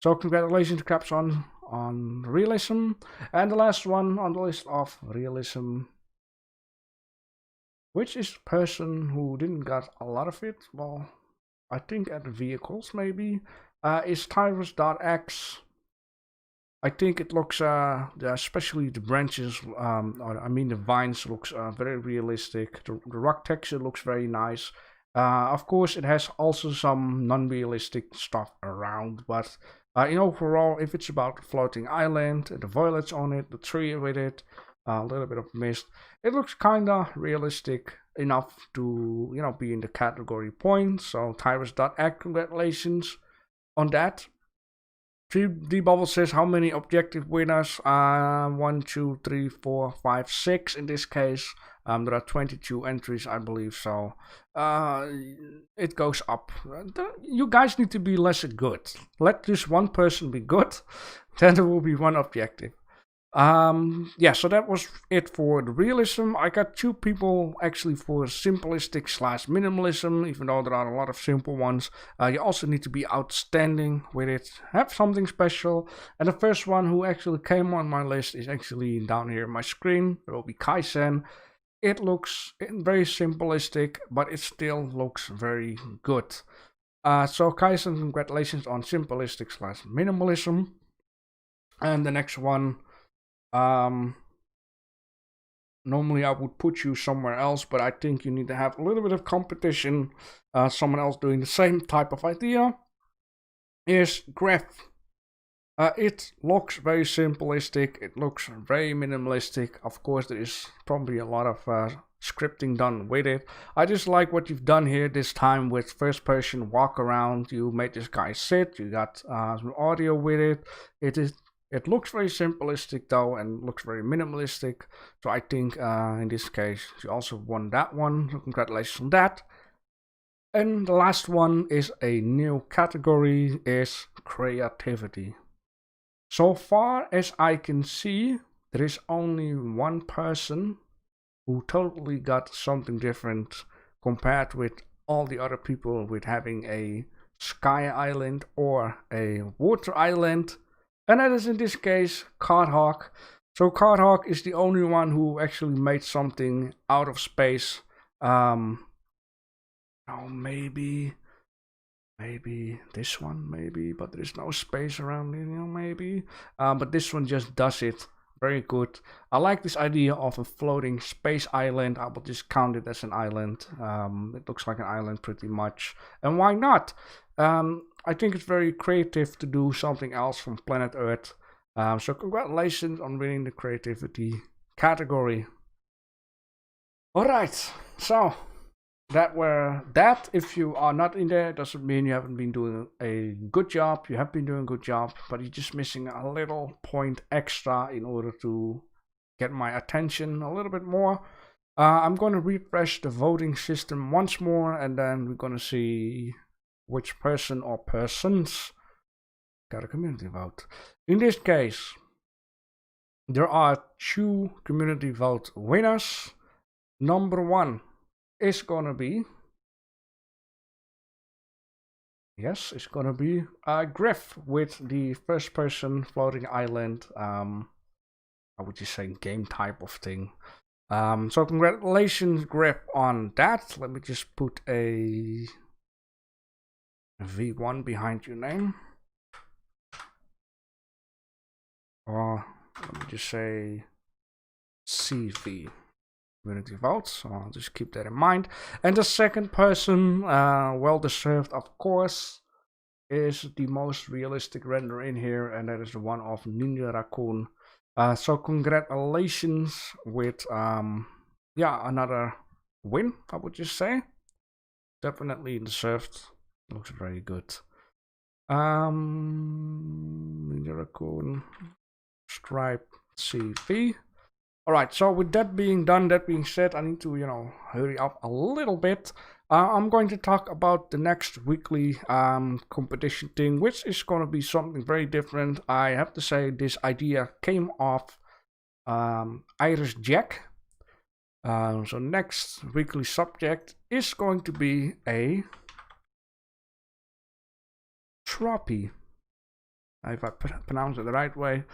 So congratulations to Crabson on realism. And the last one on the list of realism, which is the person who didn't get a lot of it, well, I think at the vehicles maybe, is Tyrus.x. I think it looks, especially the branches, or I mean the vines looks very realistic. The rock texture looks very nice. Of course, it has also some non-realistic stuff around, but in overall, if it's about the floating island, the violets on it, the tree with it, a little bit of mist, it looks kinda realistic enough to, be in the category points. So Tyrus.x, congratulations on that. 3D Bubble says how many objective winners? 1, 2, 3, 4, 5, 6 in this case. There are 22 entries, I believe, so it goes up. You guys need to be less good. Let just one person be good, then there will be one objective. Yeah, so that was it for the realism. I got 2 people actually for simplistic / minimalism, even though there are a lot of simple ones. You also need to be outstanding with it, have something special. And the first one who actually came on my list is actually down here on my screen. It will be Kaizen. It looks very simplistic, but it still looks very good. So Kaizen, congratulations on simplistic / minimalism. And the next one, normally I would put you somewhere else, but I think you need to have a little bit of competition. Someone else doing the same type of idea is Gref. It looks very simplistic, it looks very minimalistic. Of course, there is probably a lot of scripting done with it. I just like what you've done here this time with first person walk around. You made this guy sit, you got some audio with it. It looks very simplistic though, and looks very minimalistic. So I think in this case, you also won that one. So congratulations on that. And the last one is a new category, is creativity. So far as I can see, there is only one person who totally got something different compared with all the other people with having a sky island or a water island. And that is in this case Cardhawk. So Cardhawk is the only one who actually made something out of space. Oh, maybe this one, maybe, but there is no space around it, maybe. But this one just does it very good. I like this idea of a floating space island. I will just count it as an island. It looks like an island pretty much. And why not? I think it's very creative to do something else from planet Earth. So congratulations on winning the creativity category. Alright, so that. If you are not in there, doesn't mean you haven't been doing a good job. You have been doing a good job, but you're just missing a little point extra in order to get my attention a little bit more. I'm going to refresh the voting system once more, and then we're going to see which person or persons got a community vote. In this case, there are 2 community vote winners. Number 1 is gonna be, yes, it's gonna be Griff with the first person floating island. I would just say game type of thing. So congratulations, Griff, on that. Let me just put a V1 behind your name. Or let me just say CV. Community votes, so I'll just keep that in mind. And the second person, well deserved of course, is the most realistic render in here, and that is the one of Ninja Raccoon. So congratulations with another win, I would just say. Definitely deserved. Looks very good. Ninja Raccoon, Stripe, CV. Alright, so with that being done, that being said, I need to, hurry up a little bit. I'm going to talk about the next weekly competition thing, which is going to be something very different. I have to say this idea came off Iris Jack. So next weekly subject is going to be a trophy. If I pronounce it the right way.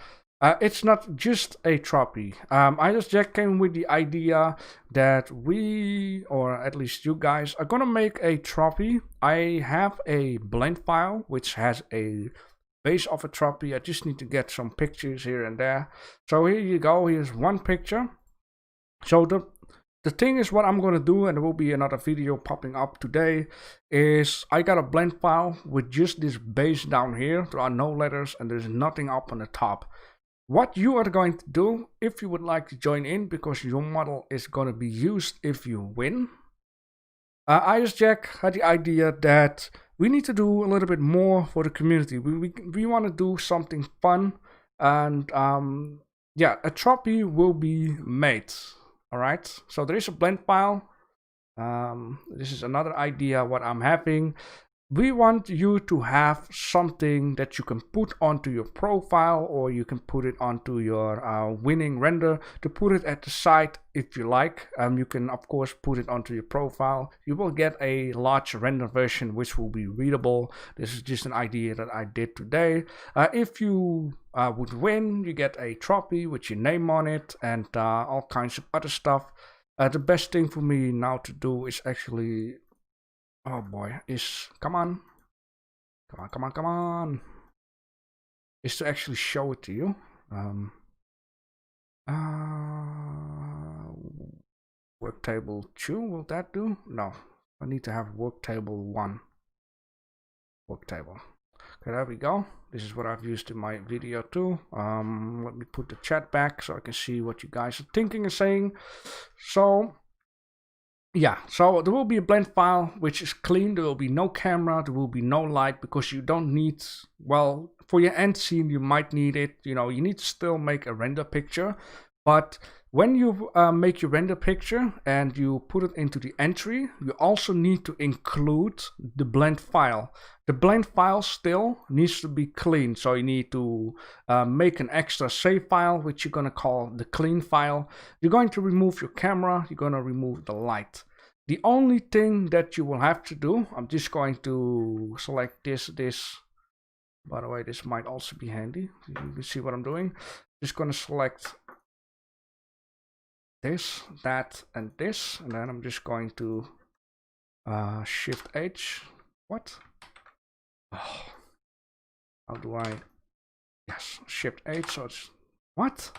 It's not just a trophy. Iris Jack came with the idea that we, or at least you guys, are gonna make a trophy. I have a blend file which has a base of a trophy. I just need to get some pictures here and there. So here you go. Here's one picture. So the thing is, what I'm gonna do, and there will be another video popping up today, is I got a blend file with just this base down here. There are no letters and there's nothing up on the top. What you are going to do, if you would like to join in, because your model is going to be used if you win. Iris Jack had the idea that we need to do a little bit more for the community. We want to do something fun, and yeah, a trophy will be made. All right, so there is a blend file. This is another idea what I'm having. We want you to have something that you can put onto your profile, or you can put it onto your winning render to put it at the side if you like. You can of course put it onto your profile. You will get a large render version which will be readable. This is just an idea that I did today. If you would win, you get a trophy with your name on it and all kinds of other stuff. The best thing for me now to do is actually, oh boy, come on, is to actually show it to you. Work table 2, will that do? No, I need to have work table 1. Work table. Okay, there we go. This is what I've used in my video too. Let me put the chat back so I can see what you guys are thinking and saying. So yeah, so there will be a blend file which is clean. There will be no camera, there will be no light, because you don't need, well, for your end scene you might need it. You know, you need to still make a render picture, but when you make your render picture and you put it into the entry, you also need to include the blend file. The blend file still needs to be clean, so you need to make an extra save file, which you're going to call the clean file. You're going to remove your camera, you're going to remove the light. The only thing that you will have to do, I'm just going to select this. By the way, this might also be handy. You can see what I'm doing. Just going to select this, that, and this, and then I'm just going to Shift H. What? Oh, how do I? Yes, Shift H. So it's what?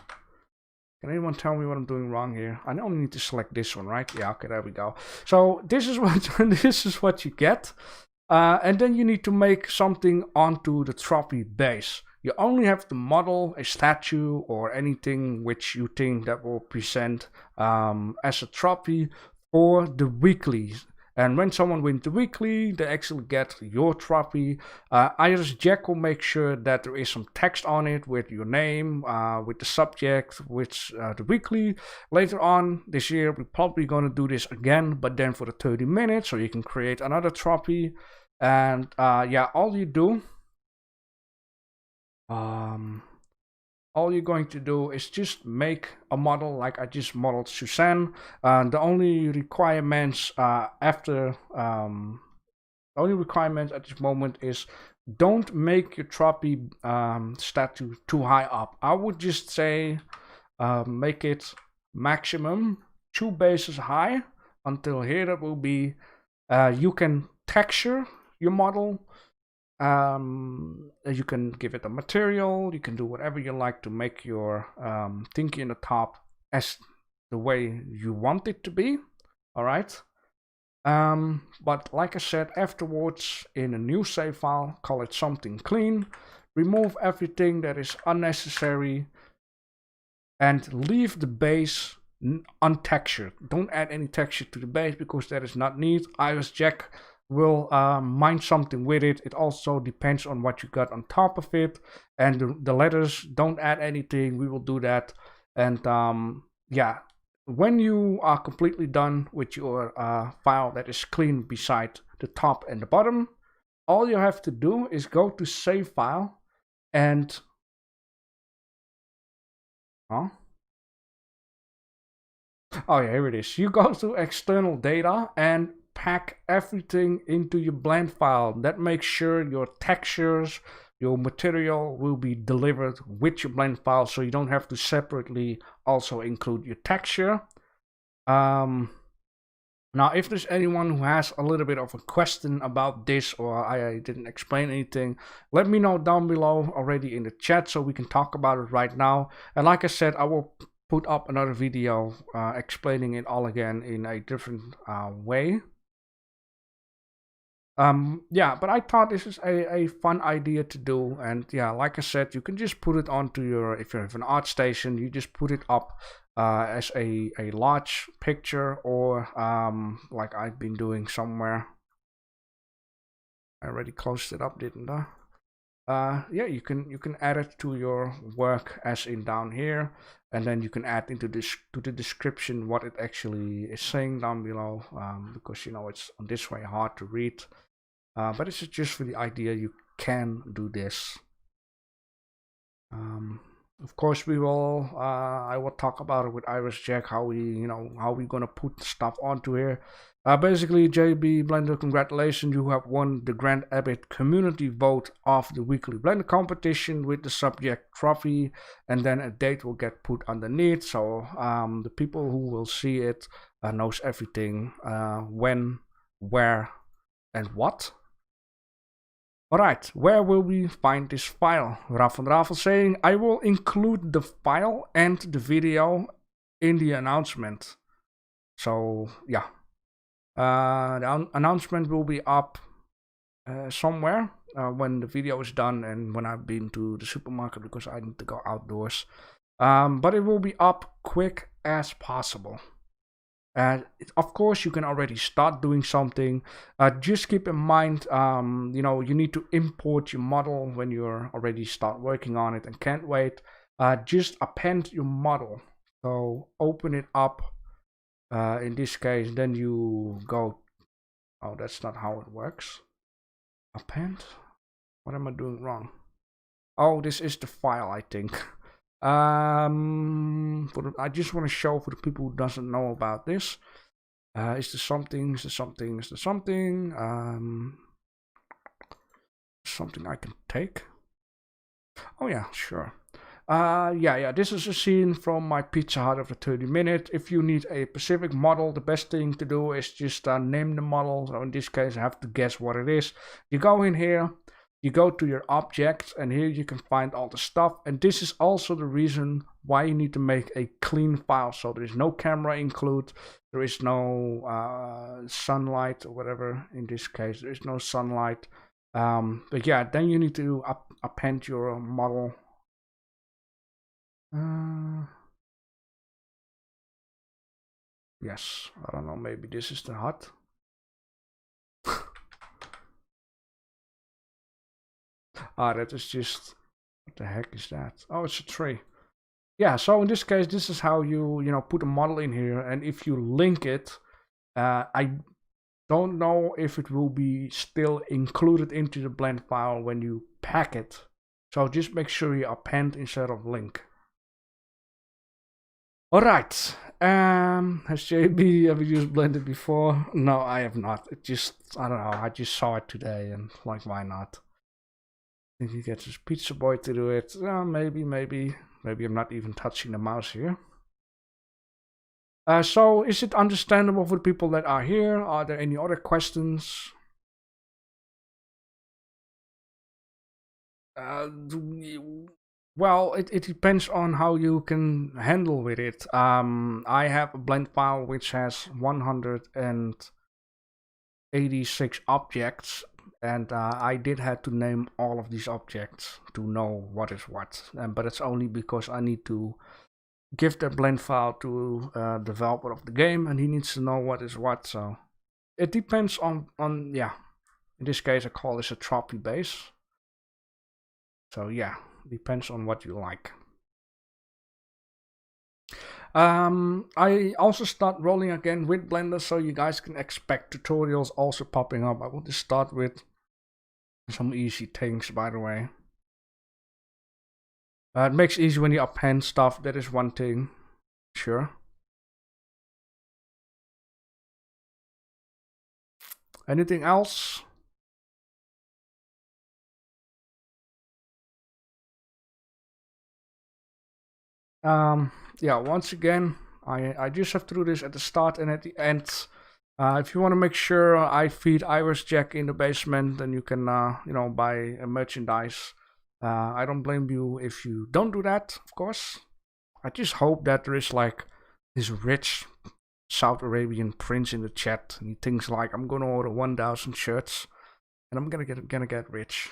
Can anyone tell me what I'm doing wrong here? I only need to select this one, right? Yeah, okay, there we go. So this is what this is what you get, and then you need to make something onto the trophy base. You only have to model a statue or anything which you think that will present as a trophy for the weeklies. And when someone wins the weekly, they actually get your trophy. Iris Jack will make sure that there is some text on it with your name, with the subject, which the weekly. Later on this year, we're probably going to do this again, but then for the 30 minutes, so you can create another trophy. And yeah, all you do, all you're going to do is just make a model like I just modeled Suzanne. The only requirements at this moment is don't make your trophy statue too high up. I would just say make it maximum 2 bases high until here. That will be, you can texture your model. You can give it a material, you can do whatever you like to make your thingy in the top as the way you want it to be. All right. But like I said, afterwards in a new save file, call it something clean, remove everything that is unnecessary, and leave the base untextured. Don't add any texture to the base because that is not needed. Iris Jack will mine something with it. It also depends on what you got on top of it. And the letters, don't add anything. We will do that. And yeah, when you are completely done with your file that is clean beside the top and the bottom, all you have to do is go to save file and oh yeah, here it is. You go to external data and pack everything into your blend file. That makes sure your textures, your material will be delivered with your blend file, so you don't have to separately also include your texture. Now, if there's anyone who has a little bit of a question about this, or I didn't explain anything, let me know down below already in the chat so we can talk about it right now. And like I said, I will put up another video explaining it all again in a different way. Yeah, but I thought this is a fun idea to do, and yeah, like I said, you can just put it onto your, if you have an art station, you just put it up as a large picture, or like I've been doing somewhere. I already closed it up, didn't I? Yeah, you can add it to your work as in down here, and then you can add into this to the description what it actually is saying down below, because you know it's on this way hard to read. But this is just for the idea you can do this. Of course, we will. I will talk about it with Iris Jack how we're gonna put stuff onto here. Basically, JB Blender, congratulations! You have won the Grand Abbot community vote of the weekly Blender competition with the subject trophy, and then a date will get put underneath. So the people who will see it knows everything, when, where, and what. Alright, where will we find this file? Raffle saying, I will include the file and the video in the announcement. So, yeah. The announcement will be up somewhere when the video is done and when I've been to the supermarket because I need to go outdoors. But it will be up quick as possible. Of course, you can already start doing something. Just keep in mind, you need to import your model when you're already start working on it and can't wait. Just append your model. So open it up. In this case, then you go. Oh, that's not how it works. Append. What am I doing wrong? Oh, this is the file, I think. I just want to show for the people who doesn't know about this. Is there something? Is there something? Is there something? Something I can take? Oh yeah, sure. Yeah. This is a scene from my Pizza Hut of the 30 minutes. If you need a specific model, the best thing to do is just name the model. So in this case, I have to guess what it is. You go in here. You go to your objects, and here you can find all the stuff. And this is also the reason why you need to make a clean file. So there is no camera included. There is no sunlight or whatever. In this case, there is no sunlight. But yeah, then you need to append your model. Yes, I don't know. Maybe this is the hut. That is just, what the heck is that? Oh, it's a tree. Yeah, so in this case, this is how you put a model in here, and if you link it, I don't know if it will be still included into the blend file when you pack it. So just make sure you append instead of link. Alright, has JB ever used Blender before? No, I have not. It just, I don't know, I just saw it today and like, why not? I think he gets his pizza boy to do it. Maybe I'm not even touching the mouse here. So is it understandable for the people that are here? Are there any other questions? Well, it depends on how you can handle with it. I have a blend file which has 186 objects, and I did have to name all of these objects to know what is what. But it's only because I need to give the blend file to the developer of the game, and he needs to know what is what. So it depends on yeah. In this case, I call this a trophy base. So yeah, depends on what you like. I also start rolling again with Blender, so you guys can expect tutorials also popping up. I want to start with some easy things, by the way. It makes it easy when you append stuff, that is one thing, sure. Anything else? Yeah, once again, I just have to do this at the start and at the end. If you want to make sure I feed Iris Jack in the basement, then you can, you know, buy merchandise. I don't blame you if you don't do that, of course. I just hope that there is like this rich South Arabian prince in the chat, and he thinks like, I'm gonna order 1,000 shirts, and I'm gonna get rich.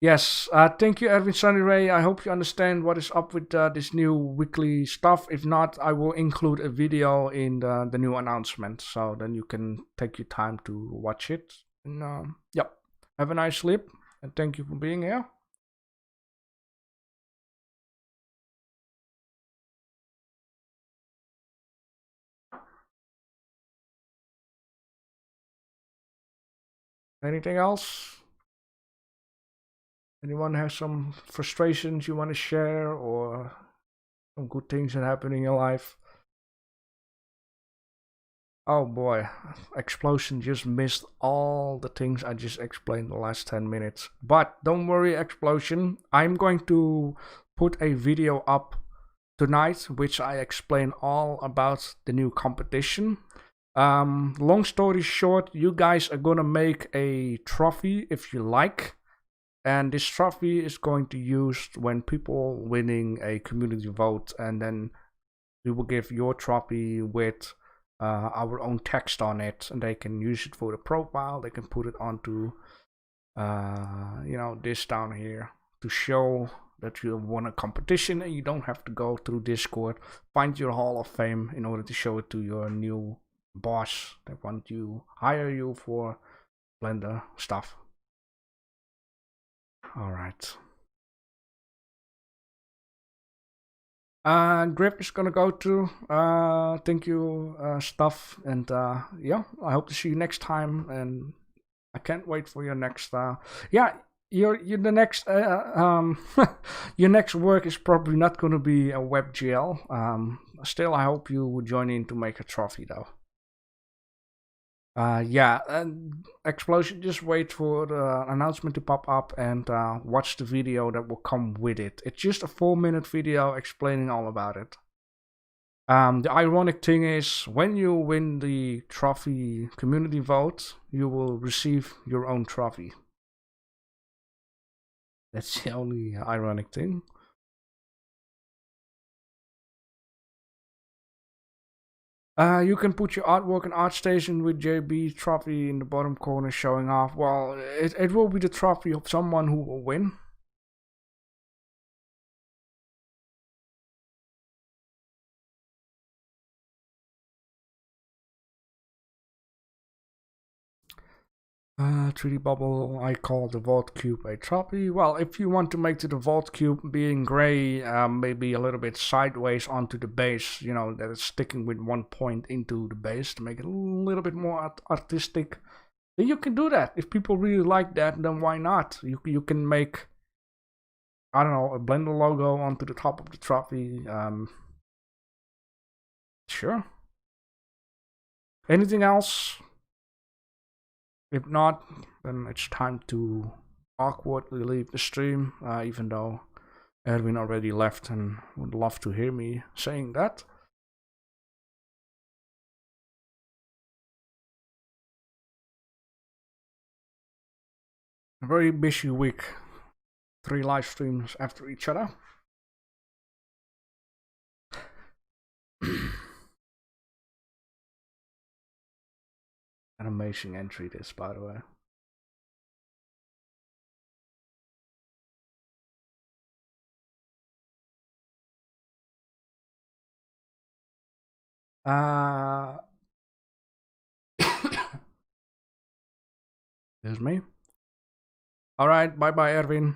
Yes, thank you, Erwin Sunny Ray. I hope you understand what is up with this new weekly stuff. If not, I will include a video in the new announcement, so then you can take your time to watch it. And yep, have a nice sleep, and thank you for being here. Anything else? Anyone has some frustrations you want to share, or some good things that happen in your life? Oh boy, Explosion just missed all the things I just explained the last 10 minutes. But don't worry, Explosion. I'm going to put a video up tonight which I explain all about the new competition. Long story short, you guys are gonna make a trophy if you like. And this trophy is going to use when people winning a community vote, and then we will give your trophy with our own text on it, and they can use it for the profile. They can put it onto you know, this down here to show that you have won a competition, and you don't have to go through Discord, find your Hall of Fame in order to show it to your new boss that want to hire you for Blender stuff. All right. Grip is gonna go to thank you stuff, and yeah, I hope to see you next time, and I can't wait for your next yeah, your the next your next work is probably not gonna be a WebGL. Still, I hope you would join in to make a trophy though. Yeah, and Explosion, just wait for the announcement to pop up and watch the video that will come with it. It's just a 4-minute video explaining all about it. The ironic thing is, when you win the trophy community vote, you will receive your own trophy. That's the only ironic thing. You can put your artwork in ArtStation with JB trophy in the bottom corner showing off. Well, it will be the trophy of someone who will win. 3D bubble, I call the vault cube a trophy. Well, if you want to make the vault cube being gray, maybe a little bit sideways onto the base, you know, that it's sticking with one point into the base to make it a little bit more artistic, then you can do that. If people really like that, then why not? You can make, I don't know, a Blender logo onto the top of the trophy. Sure. Anything else? If not, then it's time to awkwardly leave the stream, even though Erwin already left and would love to hear me saying that. A very busy week. 3 live streams after each other. An amazing entry this, by the way. There's me. Alright, bye bye, Erwin.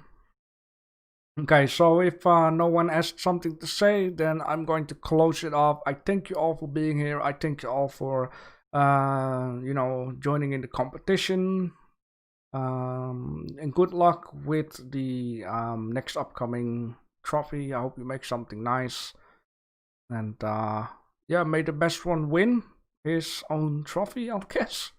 Okay, so if no one has something to say, then I'm going to close it off. I thank you all for being here. I thank you all for, joining in the competition. And good luck with the next upcoming trophy. I hope you make something nice. And yeah, may the best one win his own trophy, I guess.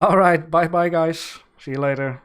All right, bye bye, guys. See you later.